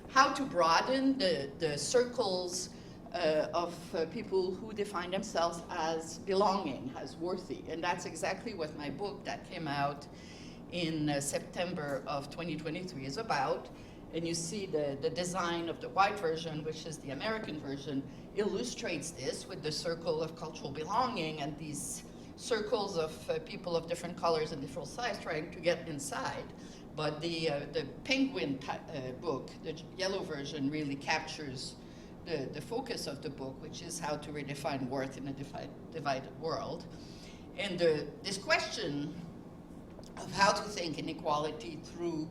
how to broaden the circles of people who define themselves as belonging, as worthy. And that's exactly what my book that came out in September of 2023 is about. And you see the design of the white version, which is the American version, illustrates this with the circle of cultural belonging and these circles of people of different colors and different sizes trying to get inside. But the penguin book, the yellow version, really captures the focus of the book, which is how to redefine worth in a divided world. And this question of how to think inequality through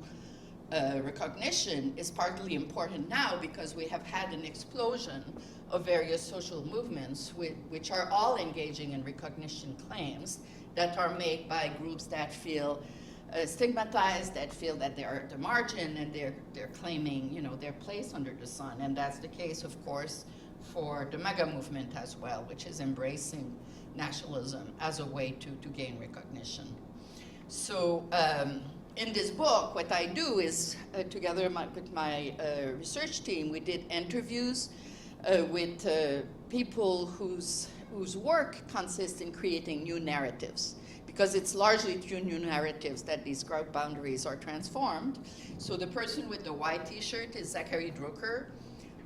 recognition is partly important now because we have had an explosion of various social movements which are all engaging in recognition claims that are made by groups that feel stigmatized, that feel that they are at the margin, and they're claiming, you know, their place under the sun. And that's the case, of course, for the MAGA movement as well, which is embracing nationalism as a way to gain recognition. So in this book, what I do is, together with my research team, we did interviews with people whose work consists in creating new narratives, because it's largely through new narratives that these group boundaries are transformed. So the person with the white t-shirt is Zachary Drucker,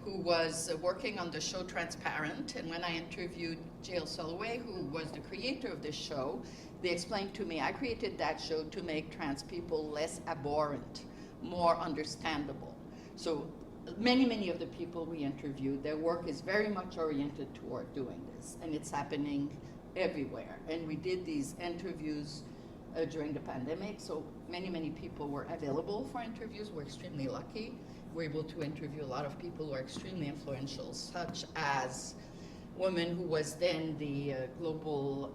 who was working on the show Transparent. And when I interviewed J.L. Soloway, who was the creator of this show, they explained to me, I created that show to make trans people less abhorrent, more understandable. So many of the people we interviewed, their work is very much oriented toward doing this, and it's happening everywhere. And we did these interviews during the pandemic, so many people were available for interviews. We're extremely lucky. We're able to interview a lot of people who are extremely influential, such as a woman who was then the global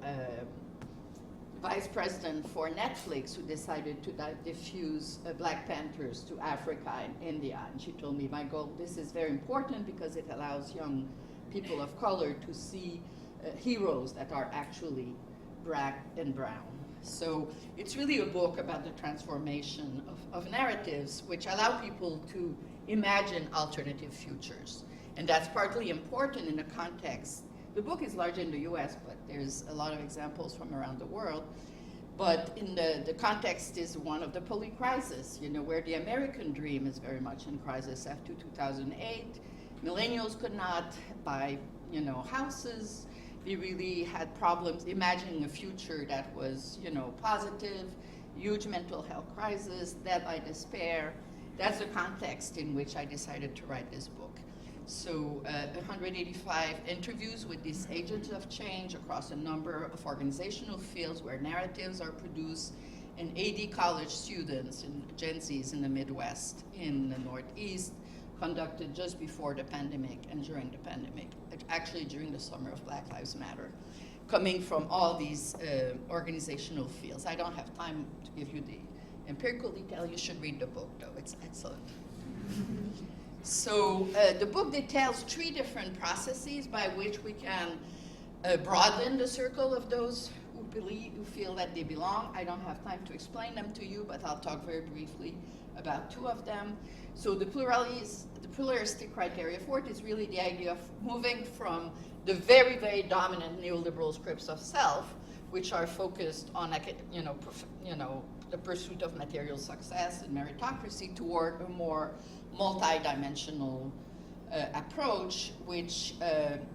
vice president for Netflix, who decided to diffuse Black Panthers to Africa and India. And she told me, my goal, this is very important because it allows young people of color to see heroes that are actually black and brown. So it's really a book about the transformation of narratives which allow people to imagine alternative futures. And that's partly important in the context. The book is largely in the US, but there's a lot of examples from around the world. But in the context is one of the poly-crisis, you know, where the American dream is very much in crisis after 2008. Millennials could not buy, you know, houses. We really had problems imagining a future that was, you know, positive, huge mental health crisis, death by despair. That's the context in which I decided to write this book. So 185 interviews with these agents of change across a number of organizational fields where narratives are produced, and 80 college students and Gen Zs in the Midwest, in the Northeast, conducted just before the pandemic and during the pandemic, actually during the summer of Black Lives Matter, coming from all these organizational fields. I don't have time to give you the empirical detail. You should read the book, though. It's excellent. So the book details 3 different processes by which we can broaden the circle of those who feel that they belong. I don't have time to explain them to you, but I'll talk very briefly about 2 of them. So the pluralistic criteria for it is really the idea of moving from the very dominant neoliberal scripts of self, which are focused on the pursuit of material success and meritocracy, toward a more multi-dimensional approach, which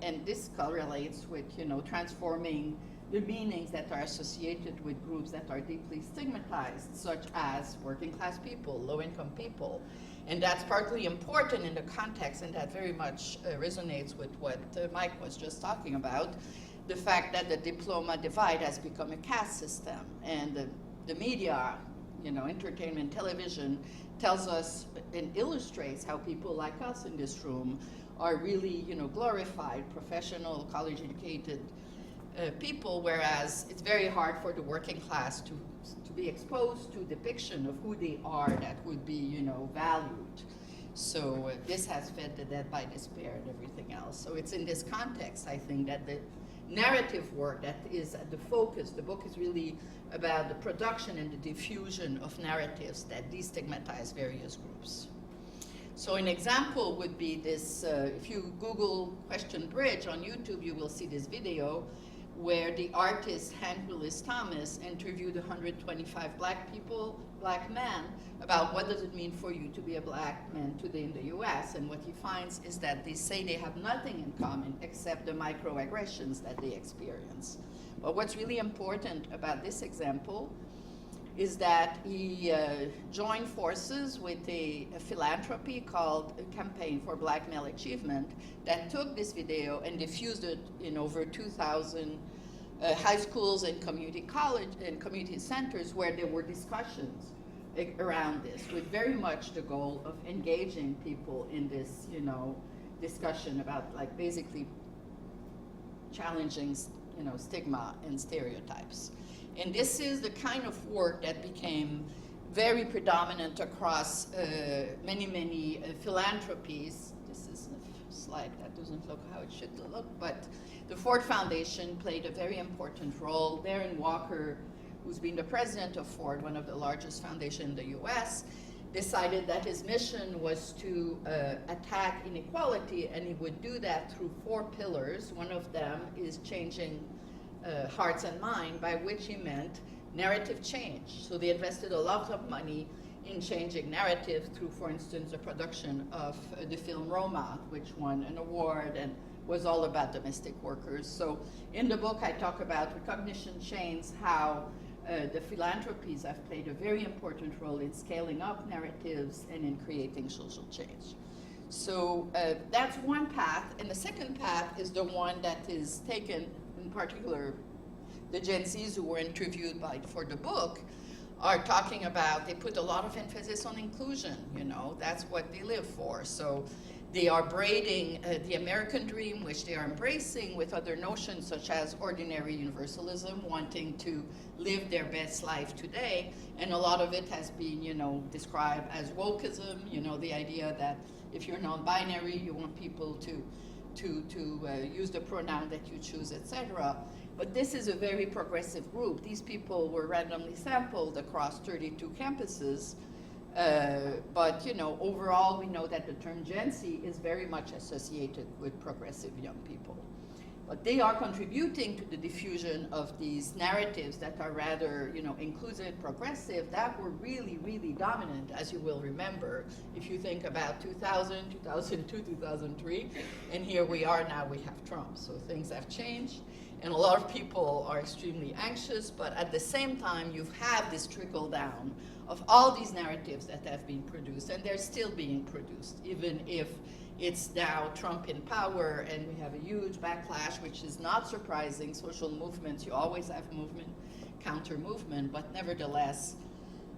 and this correlates with, you know, transforming the meanings that are associated with groups that are deeply stigmatized, such as working class people, low-income people. And that's partly important in the context, and that very much resonates with what Mike was just talking about, the fact that the diploma divide has become a caste system, and the media, entertainment television tells us and illustrates how people like us in this room are really, glorified, professional, college-educated people, whereas it's very hard for the working class to be exposed to depiction of who they are that would be, valued. So this has fed the dead by despair and everything else. So it's in this context, I think, that the narrative work that is at the focus, the book is really about the production and the diffusion of narratives that destigmatize various groups. So an example would be this, if you Google Question Bridge on YouTube, you will see this video where the artist Hank Willis Thomas interviewed 125 black men, about what does it mean for you to be a black man today in the US. And what he finds is that they say they have nothing in common except the microaggressions that they experience. But what's really important about this example is that he joined forces with a philanthropy called Campaign for Black Male Achievement that took this video and diffused it in over 2,000 high schools and community college and community centers where there were discussions around this, with very much the goal of engaging people in this, discussion about basically challenging, stigma and stereotypes. And this is the kind of work that became very predominant across many philanthropies. This is a slide that doesn't look how it should look, but the Ford Foundation played a very important role. Darren Walker, who's been the president of Ford, one of the largest foundations in the US, decided that his mission was to attack inequality, and he would do that through 4 pillars. One of them is changing hearts and mind, by which he meant narrative change. So they invested a lot of money in changing narrative through, for instance, the production of the film Roma, which won an award and was all about domestic workers. So in the book I talk about recognition chains, how the philanthropies have played a very important role in scaling up narratives and in creating social change. So that's one path, and the second path is the one that is taken, in particular, the Gen Zs who were interviewed for the book are talking about, they put a lot of emphasis on inclusion, that's what they live for. So they are braiding the American dream, which they are embracing, with other notions such as ordinary universalism, wanting to live their best life today. And a lot of it has been, described as wokeism, the idea that if you're non-binary, you want people to use the pronoun that you choose, etc. But this is a very progressive group. These people were randomly sampled across 32 campuses. But overall, we know that the term Gen Z is very much associated with progressive young people. But they are contributing to the diffusion of these narratives that are rather, inclusive, progressive, that were really, really dominant, as you will remember, if you think about 2000, 2002, 2003, and here we are now, we have Trump. So things have changed, and a lot of people are extremely anxious, but at the same time, you have this trickle down of all these narratives that have been produced, and they're still being produced, even if it's now Trump in power and we have a huge backlash, which is not surprising. Social movements, you always have movement, counter movement, but nevertheless,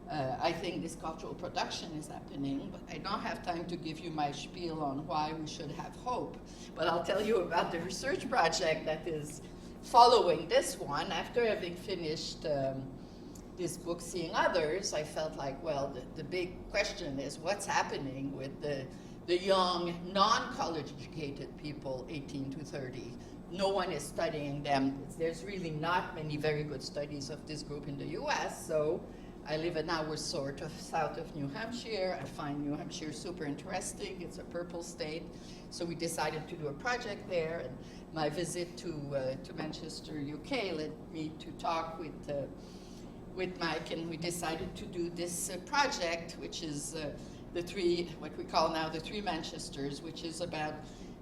I think this cultural production is happening. But I don't have time to give you my spiel on why we should have hope, but I'll tell you about the research project that is following this one. After having finished this book, Seeing Others, I felt like, well, the big question is what's happening with the young, non-college educated people, 18 to 30. No one is studying them. There's really not many very good studies of this group in the US, so I live an hour sort of south of New Hampshire. I find New Hampshire super interesting. It's a purple state, so we decided to do a project there, and my visit to Manchester, UK led me to talk with Mike, and we decided to do this project, which is what we call now the 3 Manchesters, which is about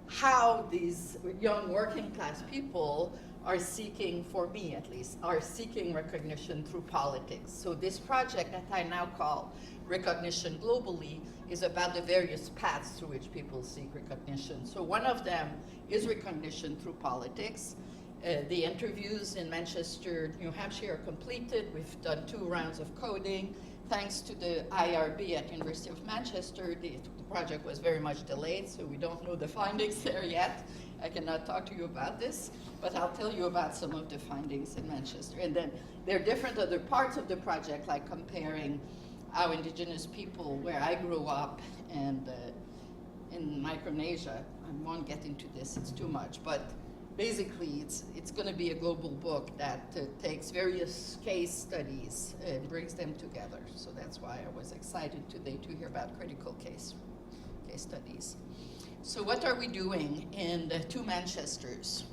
how these young working class people are seeking, for me at least, are seeking recognition through politics. So this project that I now call Recognition Globally is about the various paths through which people seek recognition. So one of them is recognition through politics. The interviews in Manchester, New Hampshire are completed. We've done 2 rounds of coding. thanks to the IRB at University of Manchester, the project was very much delayed, so we don't know the findings there yet. I cannot talk to you about this, but I'll tell you about some of the findings in Manchester. And then there are different other parts of the project, like comparing how indigenous people, where I grew up, and in Micronesia. I won't get into this, it's too much, but basically it's going to be a global book that takes various case studies and brings them together. So that's why I was excited today to hear about critical case studies. So what are we doing in the two Manchesters?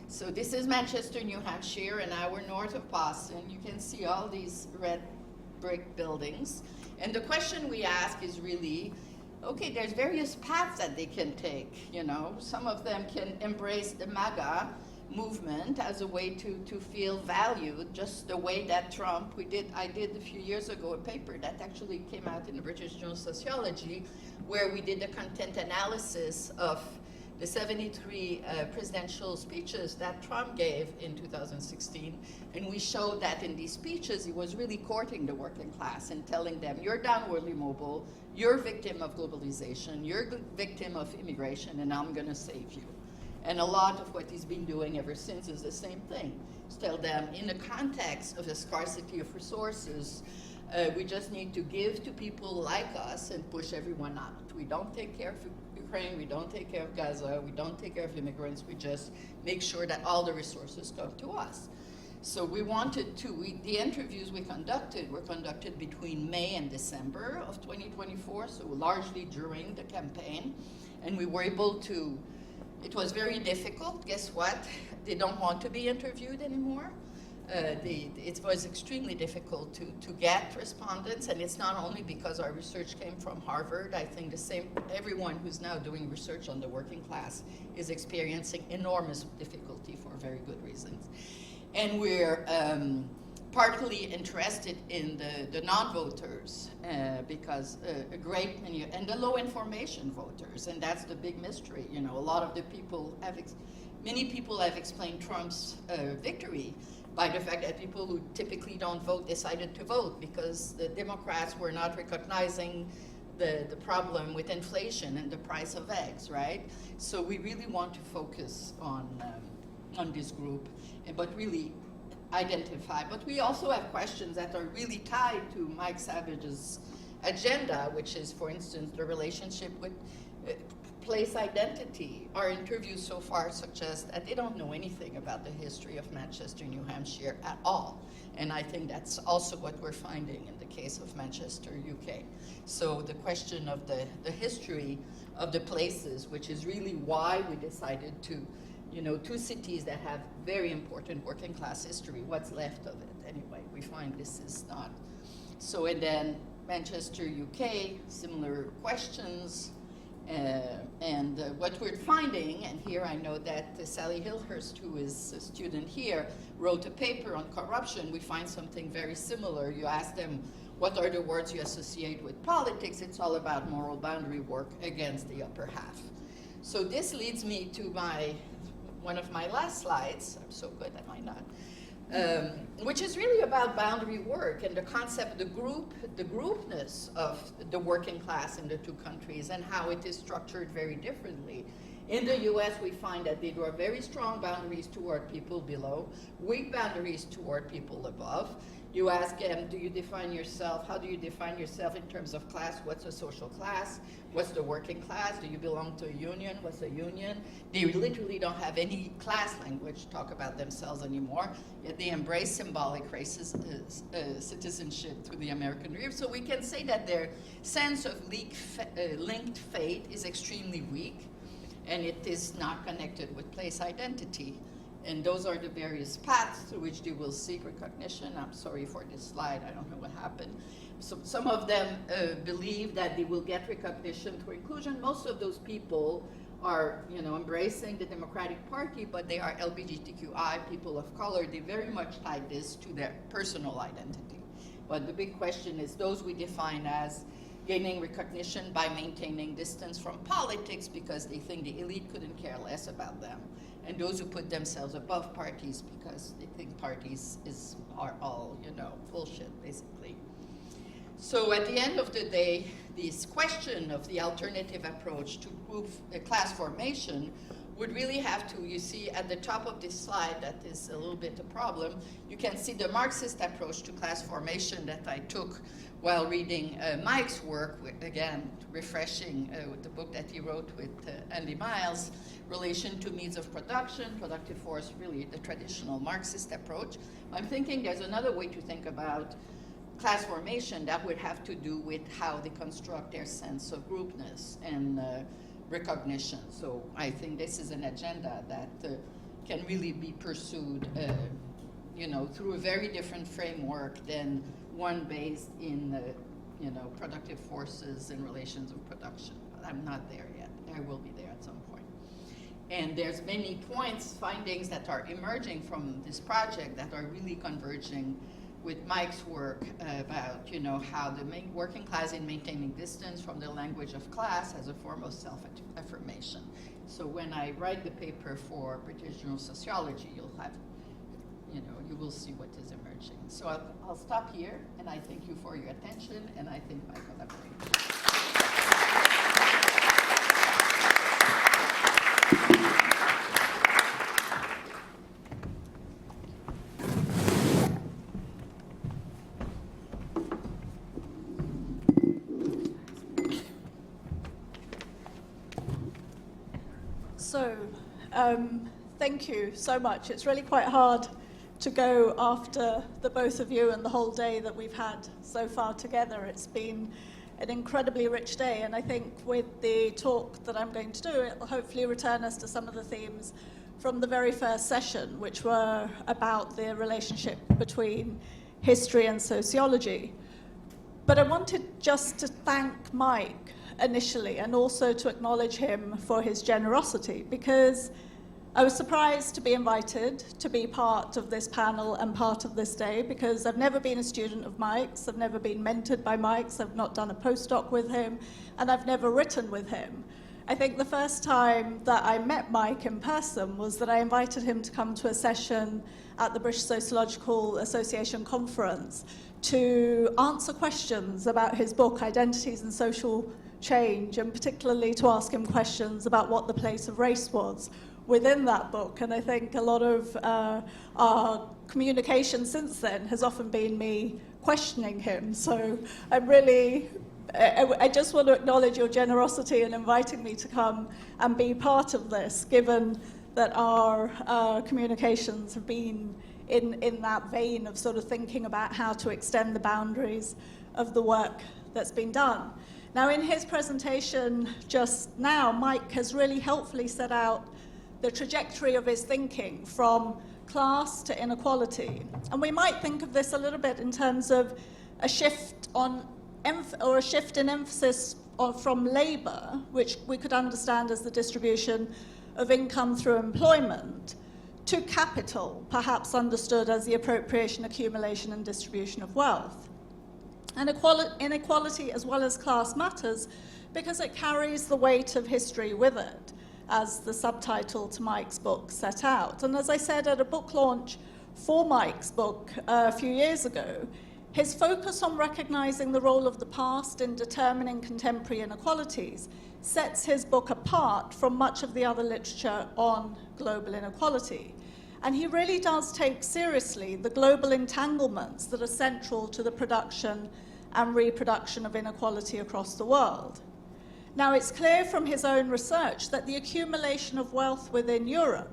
So this is Manchester, New Hampshire, an hour north of Boston. You can see all these red brick buildings. And the question we ask is really, okay, there's various paths that they can take, you know. Some of them can embrace the MAGA movement as a way to feel valued, just the way that Trump, I did a few years ago a paper that actually came out in the British Journal of Sociology, where we did a content analysis of the 73 presidential speeches that Trump gave in 2016, and we showed that in these speeches he was really courting the working class and telling them, you're downwardly mobile, you're a victim of globalization, you're a victim of immigration, and I'm gonna save you. And a lot of what he's been doing ever since is the same thing. Tell them, in the context of a scarcity of resources, we just need to give to people like us and push everyone out. We don't take care of Ukraine, we don't take care of Gaza, we don't take care of immigrants, we just make sure that all the resources come to us. So we wanted to, the interviews we conducted were conducted between May and December of 2024, so largely during the campaign. And we were able to, it was very difficult. Guess what? They don't want to be interviewed anymore. It was extremely difficult to get respondents, and it's not only because our research came from Harvard. I think everyone who's now doing research on the working class is experiencing enormous difficulty for very good reasons. And we're partly interested in the non-voters because a great many, and the low information voters, and that's the big mystery. You know, a lot of the people many people have explained Trump's victory by the fact that people who typically don't vote decided to vote because the Democrats were not recognizing the problem with inflation and the price of eggs, right? So we really want to focus on this group, but really identify. But we also have questions that are really tied to Mike Savage's agenda, which is, for instance, the relationship with place identity. Our interviews so far suggest that they don't know anything about the history of Manchester, New Hampshire at all. And I think that's also what we're finding in the case of Manchester, UK. So the question of the history of the places, which is really why we decided to, you know, two cities that have very important working class history, what's left of it anyway. We find this is not. So, and then Manchester, UK, similar questions. And what we're finding, and here I know that Sally Hillhurst, who is a student here, wrote a paper on corruption. We find something very similar. You ask them, what are the words you associate with politics? It's all about moral boundary work against the upper half. So this leads me to one of my last slides. I'm so good, I might not. Which is really about boundary work and the concept, the groupness of the working class in the two countries and how it is structured very differently. In the US, we find that they draw very strong boundaries toward people below, weak boundaries toward people above. You ask them, do you define yourself? How do you define yourself in terms of class? What's a social class? What's the working class? Do you belong to a union? What's a union? They literally don't have any class language to talk about themselves anymore, yet they embrace symbolic citizenship through the American Dream. So we can say that their sense of linked fate is extremely weak, and it is not connected with place identity. And those are the various paths through which they will seek recognition. I'm sorry for this slide, I don't know what happened. So some of them believe that they will get recognition through inclusion. Most of those people are, you know, embracing the Democratic Party, but they are LGBTQI, people of color. They very much tie this to their personal identity. But the big question is those we define as gaining recognition by maintaining distance from politics because they think the elite couldn't care less about them, and those who put themselves above parties because they think parties are all, you know, bullshit, basically. So at the end of the day, this question of the alternative approach to group class formation would really have to, you see at the top of this slide, that is a little bit a problem, you can see the Marxist approach to class formation that I took while reading Mike's work, again, refreshing with the book that he wrote with Andy Miles, Relation to Means of Production, Productive Force, really the traditional Marxist approach. I'm thinking there's another way to think about class formation that would have to do with how they construct their sense of groupness and recognition. So I think this is an agenda that can really be pursued, you know, through a very different framework than one based in, you know, productive forces and relations of production. But I'm not there yet. I will be there at some point. And there's many points, findings that are emerging from this project that are really converging with Mike's work about, you know, how the working class in maintaining distance from the language of class as a form of self-affirmation. So when I write the paper for British Journal Sociology, you'll have, you know, you will see what is emerging. So I'll stop here, and I thank you for your attention, and I thank my collaborators. So, thank you so much. It's really quite hard to go after the both of you and the whole day that we've had so far together. It's been an incredibly rich day, and I think with the talk that I'm going to do, it will hopefully return us to some of the themes from the very first session, which were about the relationship between history and sociology. But I wanted just to thank Mike initially, and also to acknowledge him for his generosity, because I was surprised to be invited to be part of this panel and part of this day, because I've never been a student of Mike's, I've never been mentored by Mike's, I've not done a postdoc with him, and I've never written with him. I think the first time that I met Mike in person was that I invited him to come to a session at the British Sociological Association conference to answer questions about his book, Identities and Social Change, and particularly to ask him questions about what the place of race was within that book. And I think a lot of our communication since then has often been me questioning him. So I just want to acknowledge your generosity in inviting me to come and be part of this, given that our communications have been in that vein of sort of thinking about how to extend the boundaries of the work that's been done. Now, in his presentation just now, Mike has really helpfully set out the trajectory of his thinking from class to inequality. And we might think of this a little bit in terms of a shift a shift in emphasis from labor, which we could understand as the distribution of income through employment, to capital, perhaps understood as the appropriation, accumulation, and distribution of wealth. And inequality as well as class matters because it carries the weight of history with it, as the subtitle to Mike's book set out. And as I said at a book launch for Mike's book a few years ago, his focus on recognizing the role of the past in determining contemporary inequalities sets his book apart from much of the other literature on global inequality. And he really does take seriously the global entanglements that are central to the production and reproduction of inequality across the world. Now, it's clear from his own research that the accumulation of wealth within Europe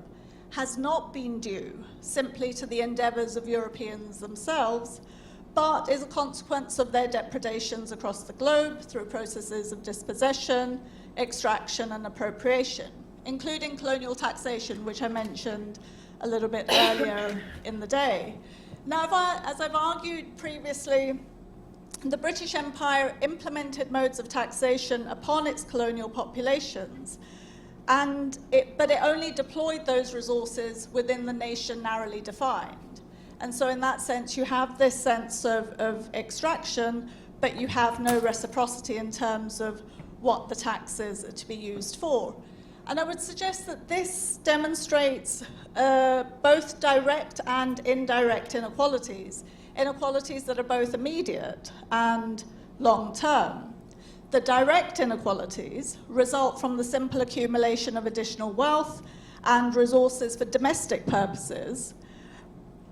has not been due simply to the endeavors of Europeans themselves, but is a consequence of their depredations across the globe through processes of dispossession, extraction, and appropriation, including colonial taxation, which I mentioned a little bit earlier in the day. Now, as I've argued previously, the British Empire implemented modes of taxation upon its colonial populations, but it only deployed those resources within the nation narrowly defined. And so in that sense, you have this sense of extraction, but you have no reciprocity in terms of what the taxes are to be used for. And I would suggest that this demonstrates both direct and indirect inequalities, inequalities that are both immediate and long-term. The direct inequalities result from the simple accumulation of additional wealth and resources for domestic purposes,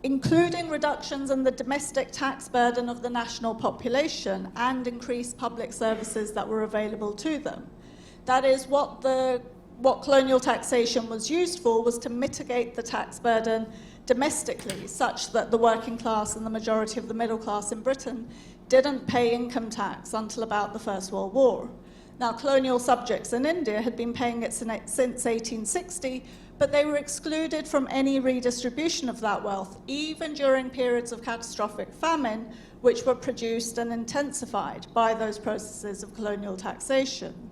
including reductions in the domestic tax burden of the national population and increased public services that were available to them. That is what colonial taxation was used for, was to mitigate the tax burden domestically, such that the working class and the majority of the middle class in Britain didn't pay income tax until about the First World War. Now, colonial subjects in India had been paying it since 1860, but they were excluded from any redistribution of that wealth, even during periods of catastrophic famine, which were produced and intensified by those processes of colonial taxation.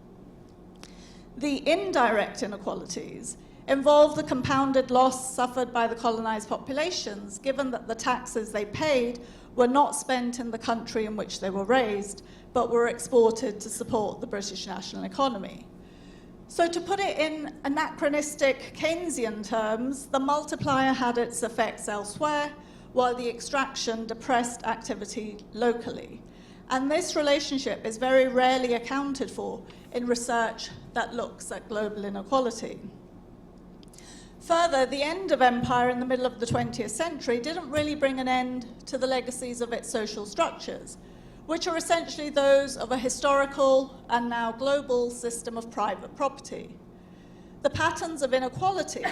The indirect inequalities involve the compounded loss suffered by the colonized populations, given that the taxes they paid were not spent in the country in which they were raised, but were exported to support the British national economy. So to put it in anachronistic Keynesian terms, the multiplier had its effects elsewhere, while the extraction depressed activity locally. And this relationship is very rarely accounted for in research that looks at global inequality. Further, the end of empire in the middle of the 20th century didn't really bring an end to the legacies of its social structures, which are essentially those of a historical and now global system of private property. The patterns of inequality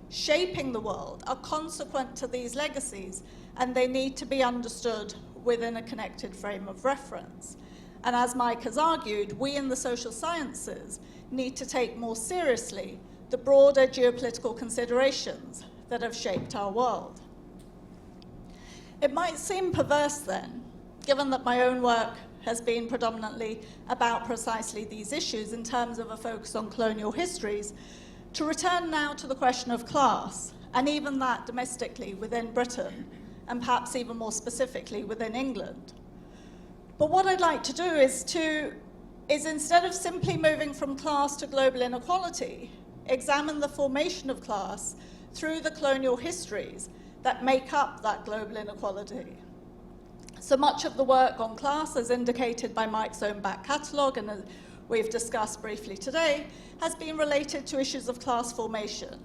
shaping the world are consequent to these legacies, and they need to be understood within a connected frame of reference. And as Mike has argued, we in the social sciences need to take more seriously the broader geopolitical considerations that have shaped our world. It might seem perverse then, given that my own work has been predominantly about precisely these issues in terms of a focus on colonial histories, to return now to the question of class, and even that domestically within Britain, and perhaps even more specifically within England. But what I'd like to do is instead of simply moving from class to global inequality, examine the formation of class through the colonial histories that make up that global inequality. So much of the work on class, as indicated by Mike's own back catalogue, and as we've discussed briefly today, has been related to issues of class formation,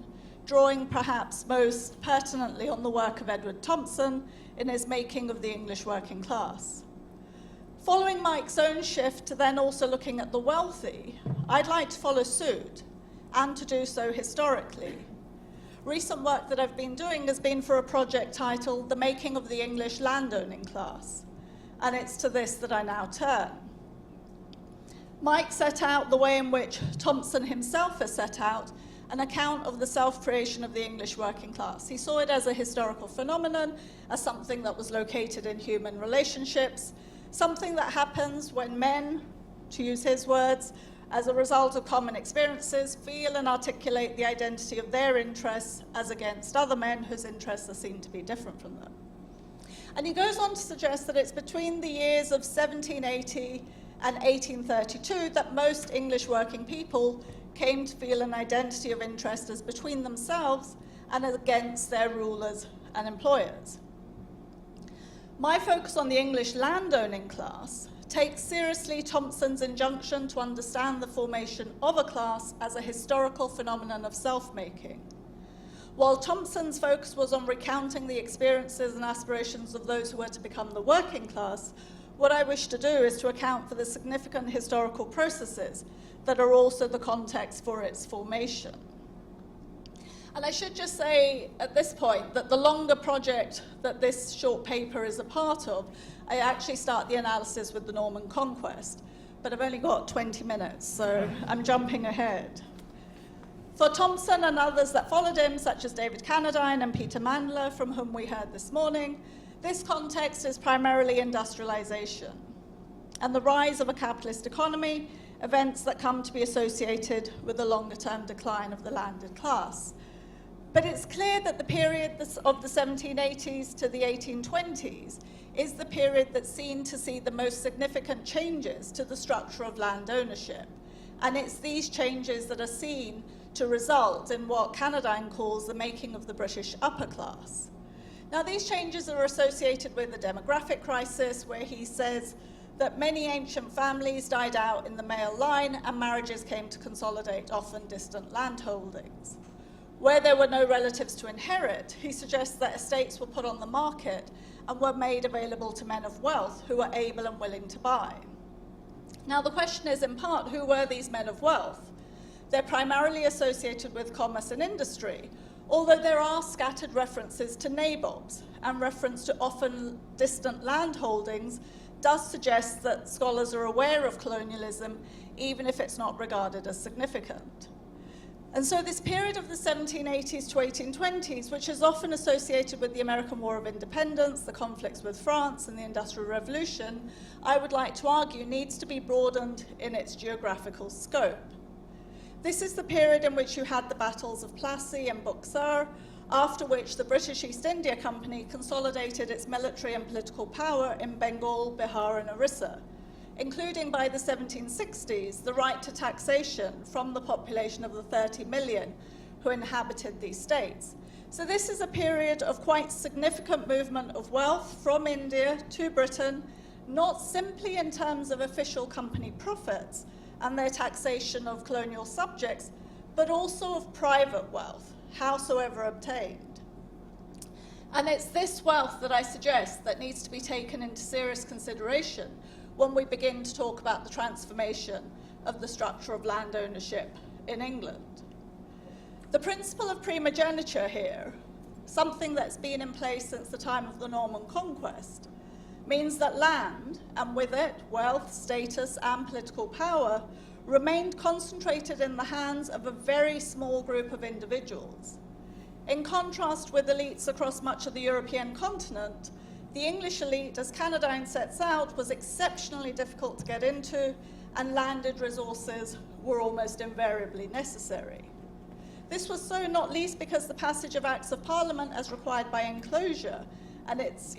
drawing perhaps most pertinently on the work of Edward Thompson in his Making of the English Working Class. Following Mike's own shift to then also looking at the wealthy, I'd like to follow suit, and to do so historically. Recent work that I've been doing has been for a project titled The Making of the English Landowning Class, and it's to this that I now turn. Mike set out the way in which Thompson himself has set out an account of the self-creation of the English working class. He saw it as a historical phenomenon, as something that was located in human relationships, something that happens when men, to use his words, as a result of common experiences, feel and articulate the identity of their interests as against other men whose interests are seen to be different from them. And he goes on to suggest that it's between the years of 1780 and 1832 that most English working people came to feel an identity of interest as between themselves and against their rulers and employers. My focus on the English landowning class takes seriously Thompson's injunction to understand the formation of a class as a historical phenomenon of self-making. While Thompson's focus was on recounting the experiences and aspirations of those who were to become the working class, what I wish to do is to account for the significant historical processes that are also the context for its formation. And I should just say at this point that the longer project that this short paper is a part of, I actually start the analysis with the Norman Conquest, but I've only got 20 minutes, so I'm jumping ahead. For Thompson and others that followed him, such as David Cannadine and Peter Mandler, from whom we heard this morning, this context is primarily industrialization and the rise of a capitalist economy, events that come to be associated with the longer-term decline of the landed class. But it's clear that the period of the 1780s to the 1820s is the period that's seen to see the most significant changes to the structure of land ownership. And it's these changes that are seen to result in what Canadine calls the making of the British upper class. Now, these changes are associated with the demographic crisis, where he says that many ancient families died out in the male line and marriages came to consolidate often distant land holdings. Where there were no relatives to inherit, he suggests that estates were put on the market and were made available to men of wealth who were able and willing to buy. Now, the question is, in part, who were these men of wealth? They're primarily associated with commerce and industry, although there are scattered references to nabobs, and reference to often distant land holdings does suggest that scholars are aware of colonialism, even if it's not regarded as significant. And so this period of the 1780s to 1820s, which is often associated with the American War of Independence, the conflicts with France, and the Industrial Revolution, I would like to argue needs to be broadened in its geographical scope. This is the period in which you had the battles of Plassey and Buxar, after which the British East India Company consolidated its military and political power in Bengal, Bihar, and Orissa, including by the 1760s the right to taxation from the population of the 30 million who inhabited these states. So this is a period of quite significant movement of wealth from India to Britain, not simply in terms of official company profits and their taxation of colonial subjects, but also of private wealth, howsoever obtained. And it's this wealth that I suggest that needs to be taken into serious consideration when we begin to talk about the transformation of the structure of land ownership in England. The principle of primogeniture here, something that's been in place since the time of the Norman conquest, means that land, and with it wealth, status, and political power, remained concentrated in the hands of a very small group of individuals. In contrast with elites across much of the European continent, the English elite, as Canadine sets out, was exceptionally difficult to get into, and landed resources were almost invariably necessary. This was so not least because the passage of Acts of Parliament as required by enclosure, and it's,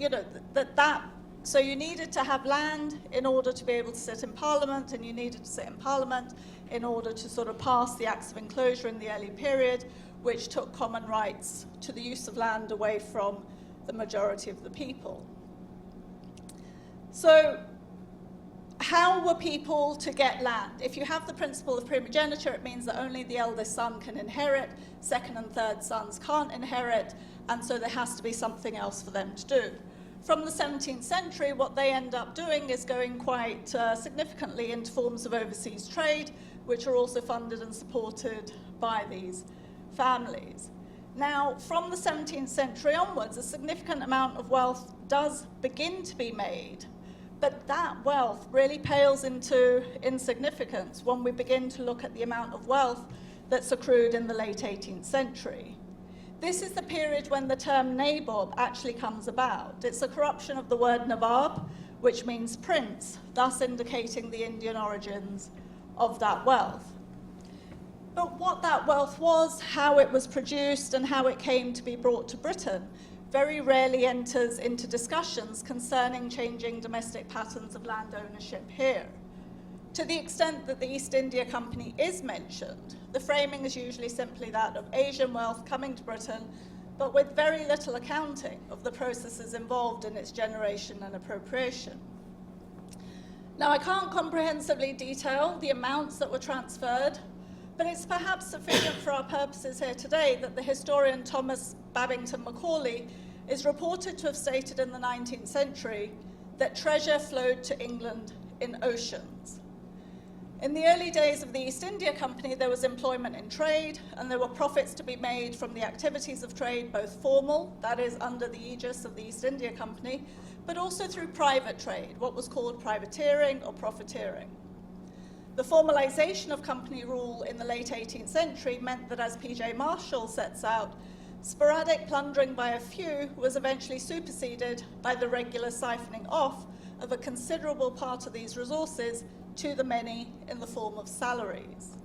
so you needed to have land in order to be able to sit in Parliament, and you needed to sit in Parliament in order to sort of pass the Acts of Enclosure in the early period, which took common rights to the use of land away from the majority of the people. So how were people to get land? If you have the principle of primogeniture, it means that only the eldest son can inherit, second and third sons can't inherit, and so there has to be something else for them to do. From the 17th century, what they end up doing is going quite significantly into forms of overseas trade, which are also funded and supported by these families. Now, from the 17th century onwards, a significant amount of wealth does begin to be made, but that wealth really pales into insignificance when we begin to look at the amount of wealth that's accrued in the late 18th century. This is the period when the term nabob actually comes about. It's a corruption of the word nawab, which means prince, thus indicating the Indian origins of that wealth. But what that wealth was, how it was produced, and how it came to be brought to Britain very rarely enters into discussions concerning changing domestic patterns of land ownership here. To the extent that the East India Company is mentioned, the framing is usually simply that of Asian wealth coming to Britain, but with very little accounting of the processes involved in its generation and appropriation. Now, I can't comprehensively detail the amounts that were transferred, but it's perhaps sufficient for our purposes here today that the historian Thomas Babington Macaulay is reported to have stated in the 19th century that treasure flowed to England in oceans. In the early days of the East India Company, there was employment in trade, and there were profits to be made from the activities of trade, both formal, that is under the aegis of the East India Company, but also through private trade, what was called privateering or profiteering. The formalization of company rule in the late 18th century meant that, as P.J. Marshall sets out, sporadic plundering by a few was eventually superseded by the regular siphoning off of a considerable part of these resources to the many in the form of salaries.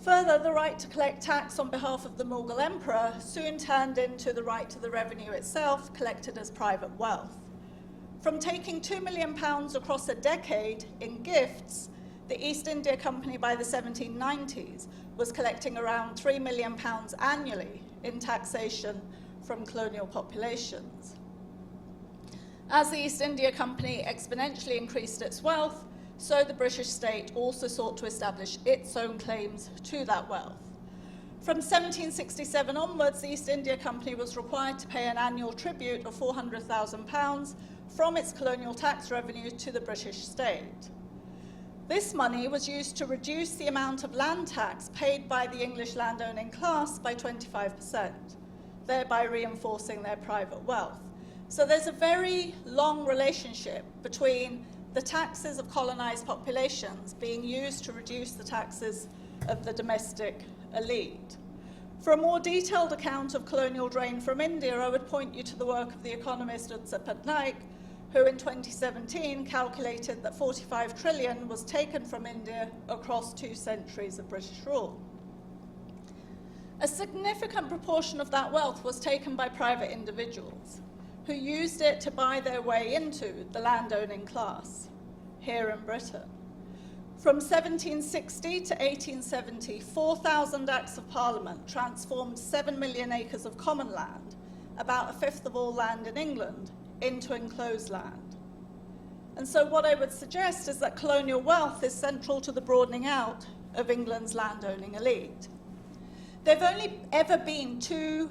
Further, the right to collect tax on behalf of the Mughal emperor soon turned into the right to the revenue itself, collected as private wealth. From taking £2 million across a decade in gifts, the East India Company by the 1790s was collecting around £3 million annually in taxation from colonial populations. As the East India Company exponentially increased its wealth, so the British state also sought to establish its own claims to that wealth. From 1767 onwards, the East India Company was required to pay an annual tribute of £400,000 from its colonial tax revenue to the British state. This money was used to reduce the amount of land tax paid by the English landowning class by 25%, thereby reinforcing their private wealth. So there's a very long relationship between the taxes of colonized populations being used to reduce the taxes of the domestic elite. For a more detailed account of colonial drain from India, I would point you to the work of the economist Utsa Patnaik, who in 2017 calculated that 45 trillion was taken from India across 2 centuries of British rule. A significant proportion of that wealth was taken by private individuals, who used it to buy their way into the landowning class here in Britain. From 1760 to 1870, 4,000 Acts of Parliament transformed 7 million acres of common land, about a fifth of all land in England, into enclosed land. And so what I would suggest is that colonial wealth is central to the broadening out of England's landowning elite. There have only ever been 2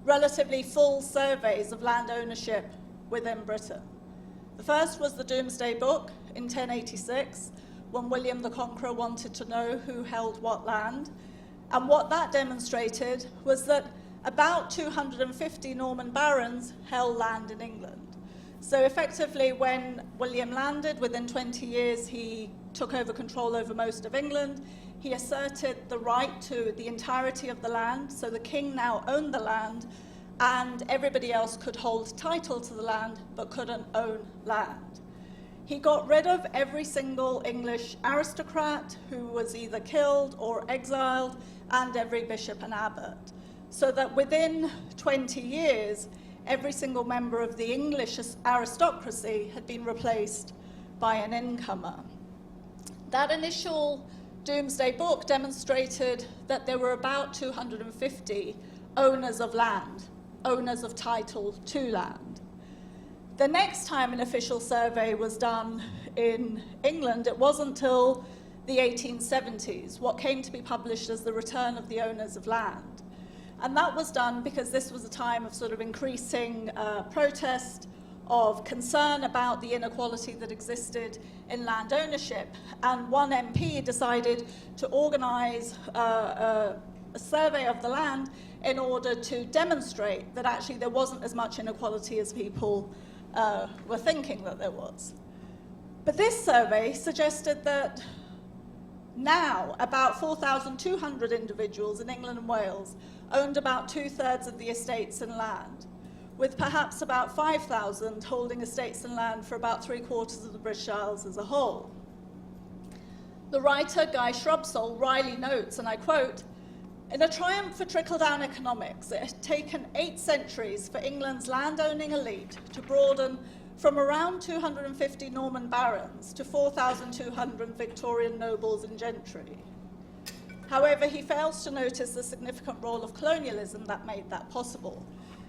relatively full surveys of land ownership within Britain. The first was the Domesday Book in 1086, when William the Conqueror wanted to know who held what land. And what that demonstrated was that about 250 Norman barons held land in England. So effectively, when William landed, within 20 years, he took over control over most of England. He asserted the right to the entirety of the land, so the king now owned the land, and everybody else could hold title to the land, but couldn't own land. He got rid of every single English aristocrat who was either killed or exiled, and every bishop and abbot, so that within 20 years, every single member of the English aristocracy had been replaced by an incomer. That initial Domesday Book demonstrated that there were about 250 owners of land, owners of title to land. The next time an official survey was done in England, it wasn't until the 1870s, what came to be published as the Return of the Owners of Land. And that was done because this was a time of sort of increasing protest, of concern about the inequality that existed in land ownership. And one MP decided to organize a survey of the land in order to demonstrate that actually there wasn't as much inequality as people were thinking that there was. But this survey suggested that now about 4,200 individuals in England and Wales owned about 2/3 of the estates and land, with perhaps about 5,000 holding estates and land for about 3/4 of the British Isles as a whole. The writer Guy Shrubsole wryly notes, and I quote, "In a triumph for trickle-down economics, it had taken 8 centuries for England's landowning elite to broaden from around 250 Norman barons to 4,200 Victorian nobles and gentry." However, he fails to notice the significant role of colonialism that made that possible.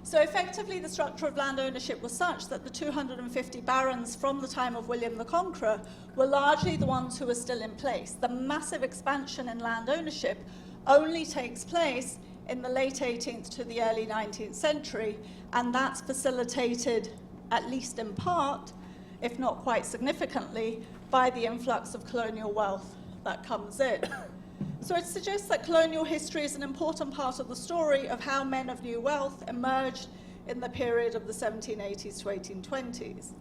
So effectively, the structure of land ownership was such that the 250 barons from the time of William the Conqueror were largely the ones who were still in place. The massive expansion in land ownership only takes place in the late 18th to the early 19th century, and that's facilitated, at least in part, if not quite significantly, by the influx of colonial wealth that comes in. So it suggests that colonial history is an important part of the story of how men of new wealth emerged in the period of the 1780s to 1820s.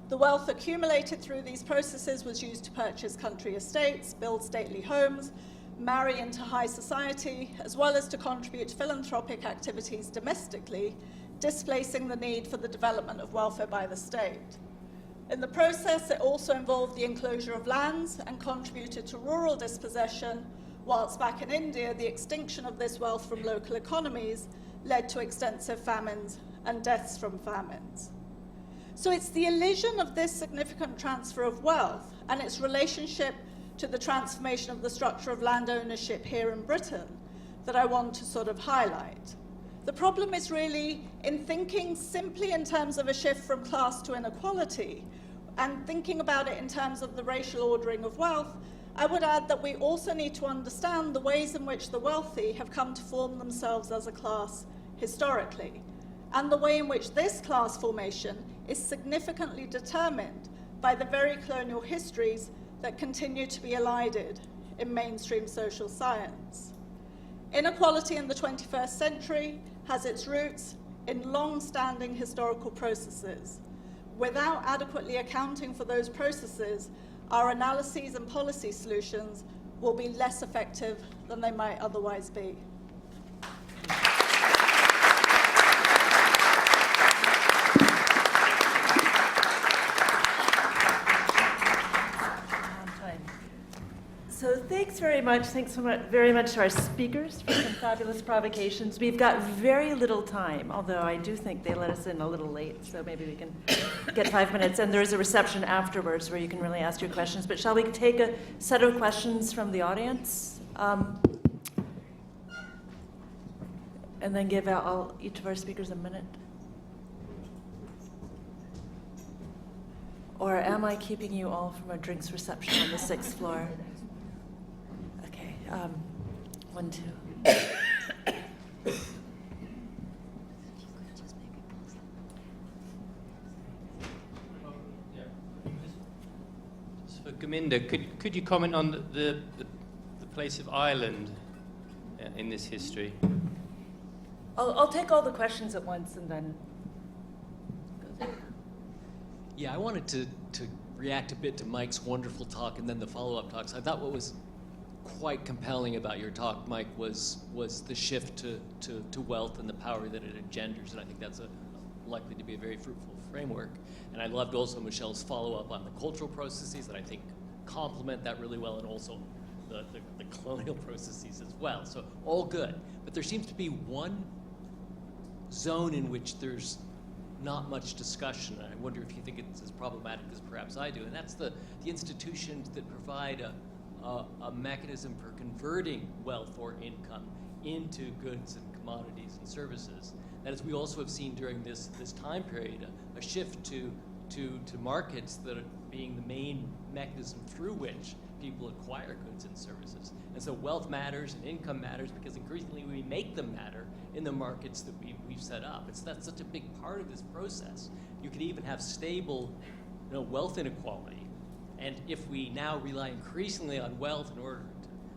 The wealth accumulated through these processes was used to purchase country estates, build stately homes, marry into high society, as well as to contribute to philanthropic activities domestically, displacing the need for the development of welfare by the state. In the process, it also involved the enclosure of lands and contributed to rural dispossession, whilst back in India, the extinction of this wealth from local economies led to extensive famines and deaths from famines. So it's the elision of this significant transfer of wealth and its relationship to the transformation of the structure of land ownership here in Britain that I want to sort of highlight. The problem is really in thinking simply in terms of a shift from class to inequality and thinking about it in terms of the racial ordering of wealth. I would add that we also need to understand the ways in which the wealthy have come to form themselves as a class historically, and the way in which this class formation is significantly determined by the very colonial histories that continue to be elided in mainstream social science. Inequality in the 21st century has its roots in long-standing historical processes. Without adequately accounting for those processes, our analyses and policy solutions will be less effective than they might otherwise be. So thanks very much. Thanks so much, very much to our speakers for some fabulous provocations. We've got very little time, although I do think they let us in a little late, so maybe we can get 5 minutes. And there is a reception afterwards where you can really ask your questions. But shall we take a set of questions from the audience? And then give each of our speakers a minute? Or am I keeping you all from a drinks reception on the 6th floor? 1, 2. For Gurminder, could you comment on the place of Ireland in this history? I'll take all the questions at once and then. Yeah, I wanted to react a bit to Mike's wonderful talk and then the follow-up talks. I thought what was quite compelling about your talk, Mike, was the shift to wealth and the power that it engenders, and I think that's likely to be a very fruitful framework. And I loved also Michèle's follow-up on the cultural processes that I think complement that really well, and also the colonial processes as well. So all good. But there seems to be one zone in which there's not much discussion, and I wonder if you think it's as problematic as perhaps I do, and that's the institutions that provide a mechanism for converting wealth or income into goods and commodities and services. That is, we also have seen during this time period a shift to markets that are being the main mechanism through which people acquire goods and services. And so wealth matters and income matters because increasingly we make them matter in the markets that we've set up. That's such a big part of this process. You could even have stable, wealth inequality. And if we now rely increasingly on wealth in order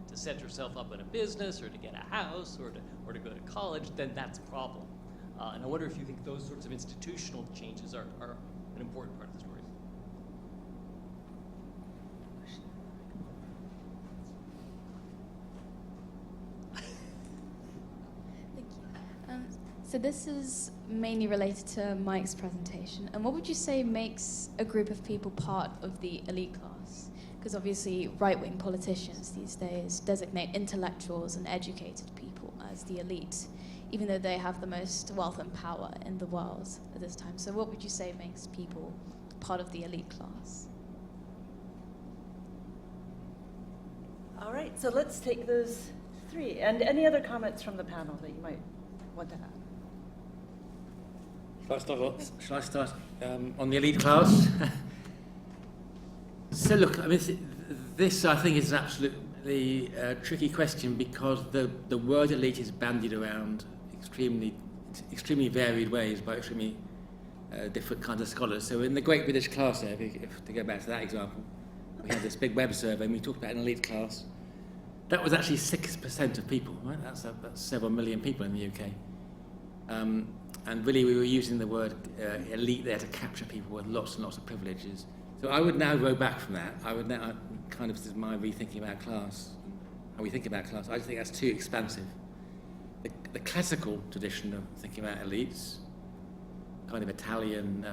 to set yourself up in a business or to get a house or to go to college, then that's a problem. And I wonder if you think those sorts of institutional changes are an important part of the story. Thank you. So this is mainly related to Mike's presentation. And what would you say makes a group of people part of the elite class? Because obviously right-wing politicians these days designate intellectuals and educated people as the elite, even though they have the most wealth and power in the world at this time. So what would you say makes people part of the elite class? All right, so let's take those 3. And any other comments from the panel that you might want to add? Shall I start on the elite class? So look, I mean, this I think is an absolutely tricky question because the word elite is bandied around extremely varied ways by extremely different kinds of scholars. So in the Great British Class Survey, if to go back to that example, we had this big web survey and we talked about an elite class. That was actually 6% of people, right? That's several million people in the UK. And really we were using the word elite there to capture people with lots and lots of privileges. So I would now go back from that. I would now kind of, this is my rethinking about class, how we think about class. I just think that's too expansive. The classical tradition of thinking about elites, kind of Italian,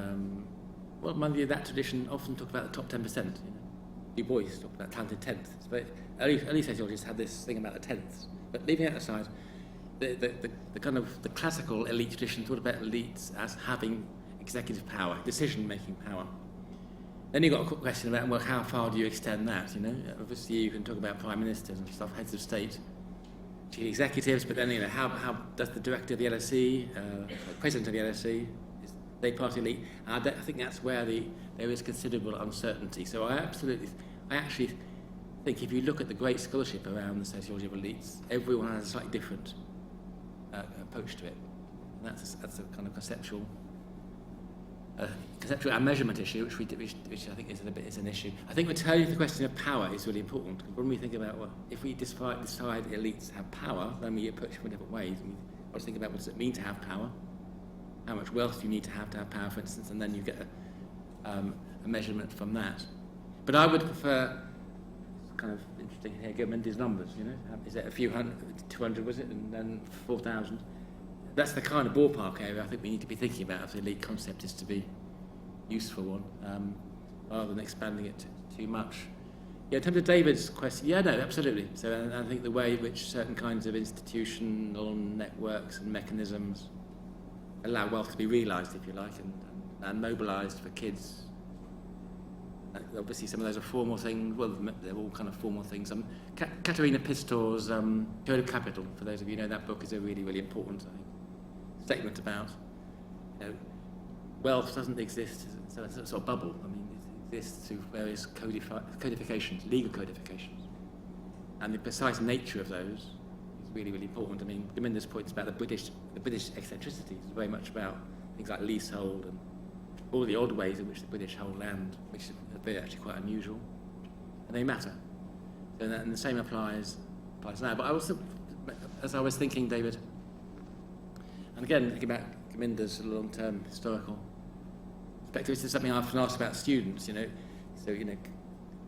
well, mind you, that tradition often talk about the top 10%. Du Bois talked about talented tenths. But early sociologists had this thing about the tenths. But leaving it aside, the kind of the classical elite tradition thought about elites as having executive power, decision-making power. Then you've got a question about, well, how far do you extend that, you know? Obviously, you can talk about prime ministers and stuff, heads of state, chief executives, but then, you know, how does the director of the LSE, president of the LSE, is they party elite? And I think that's where there is considerable uncertainty. So I actually think if you look at the great scholarship around the sociology of elites, everyone has a slightly different approach to it. And that's a kind of conceptual and measurement issue, which I think is an issue. I think returning to the question of power is really important. When we think about, well, if we decide elites have power, then we approach it in different ways. We always think about what does it mean to have power? How much wealth do you need to have power, for instance, and then you get a measurement from that. But I would prefer, it's kind of interesting here, Gurminder's numbers, you know, is it a few hundred, 200 was it, and then 4,000? That's the kind of ballpark area I think we need to be thinking about if the elite concept is to be a useful one, rather than expanding it too much. Yeah, in terms of David's question, yeah, no, absolutely. So I think the way in which certain kinds of institutional networks and mechanisms allow wealth to be realised, if you like, and mobilised for kids. Obviously, some of those are formal things. Well, they're all kind of formal things. Katerina Pistor's Code of Capital, for those of you who know that book, is a really, really important, I think, statement about, you know, wealth doesn't exist as a sort of bubble. I mean, it exists through various codifications, legal codifications, and the precise nature of those is really, really important. I mean, Gurminder's points about the British eccentricities is very much about things like leasehold and all the odd ways in which the British hold land, which are actually quite unusual, and they matter. And the same applies now. But I also, as I was thinking, David, and again, thinking about Gurminder's long-term historical perspective, this is something I often ask about students, you know. So, you know,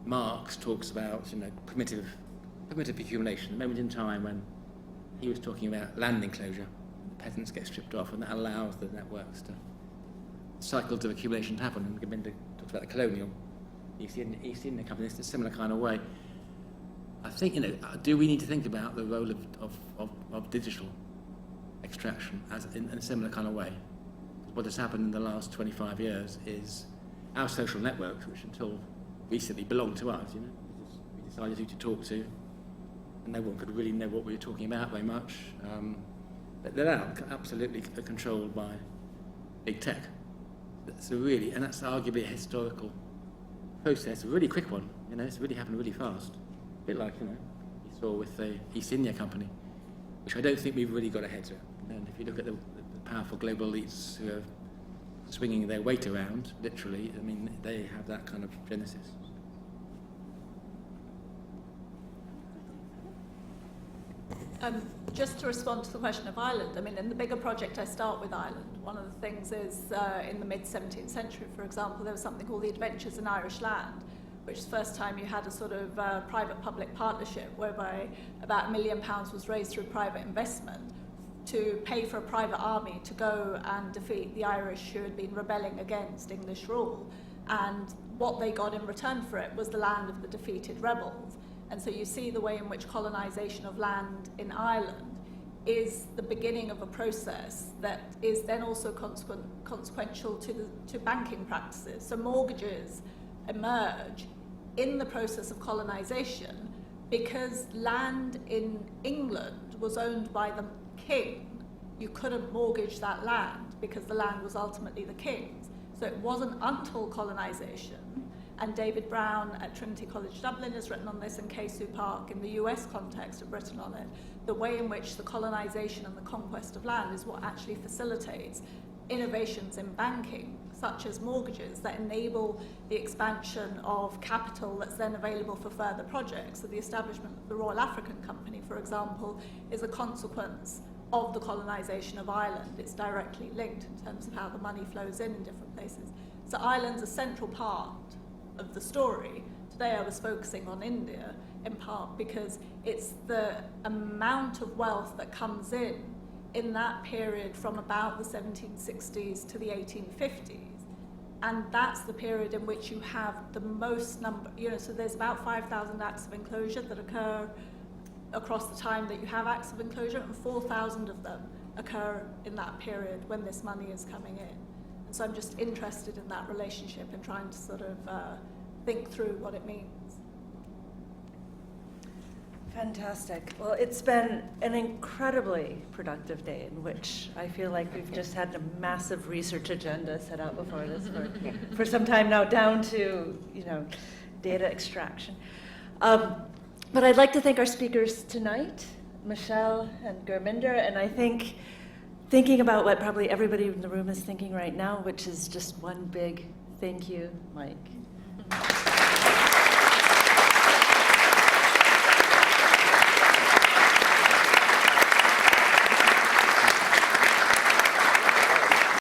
Marx talks about, you know, primitive accumulation, a moment in time when he was talking about land enclosure, the peasants get stripped off, and that allows the networks to cycles of accumulation to happen. And Gurminder talks about the colonial East India Company in a similar kind of way. I think, you know, do we need to think about the role of digital extraction as in a similar kind of way? What has happened in the last 25 years is our social networks, which until recently belonged to us, you know, we decided who to talk to, and no one could really know what we were talking about very much. But they're now absolutely controlled by big tech. That's arguably a historical process, a really quick one. You know, it's really happened really fast. A bit like, you know, you saw with the East India Company, which I don't think we've really got our heads around. And if you look at the powerful global elites who are swinging their weight around, literally, I mean, they have that kind of genesis. Just to respond to the question of Ireland, I mean, in the bigger project, I start with Ireland. One of the things is, in the mid-17th century, for example, there was something called the Adventures in Irish Land, which is the first time you had a sort of private-public partnership whereby about £1 million was raised through private investment to pay for a private army to go and defeat the Irish who had been rebelling against English rule. And what they got in return for it was the land of the defeated rebels. And so you see the way in which colonisation of land in Ireland is the beginning of a process that is then also consequential to banking practices. So mortgages emerge in the process of colonisation because land in England was owned by the king. You couldn't mortgage that land because the land was ultimately the king's. So it wasn't until colonisation, and David Brown at Trinity College Dublin has written on this, and Kay-Sue Park in the US context have written on it, the way in which the colonisation and the conquest of land is what actually facilitates innovations in banking, such as mortgages, that enable the expansion of capital that's then available for further projects. So the establishment of the Royal African Company, for example, is a consequence of the colonisation of Ireland. It's directly linked in terms of how the money flows in different places. So Ireland's a central part of the story. Today I was focusing on India, in part because it's the amount of wealth that comes in that period from about the 1760s to the 1850s And that's the period in which you have the most number, so there's about 5,000 acts of enclosure that occur across the time that you have acts of enclosure, and 4,000 of them occur in that period when this money is coming in. And so I'm just interested in that relationship and trying to sort of think through what it means. Fantastic. Well, it's been an incredibly productive day in which I feel like we've just had a massive research agenda set out before us for some time now, down to, data extraction. But I'd like to thank our speakers tonight, Michèle and Gurminder, and I think thinking about what probably everybody in the room is thinking right now, which is just one big thank you, Mike.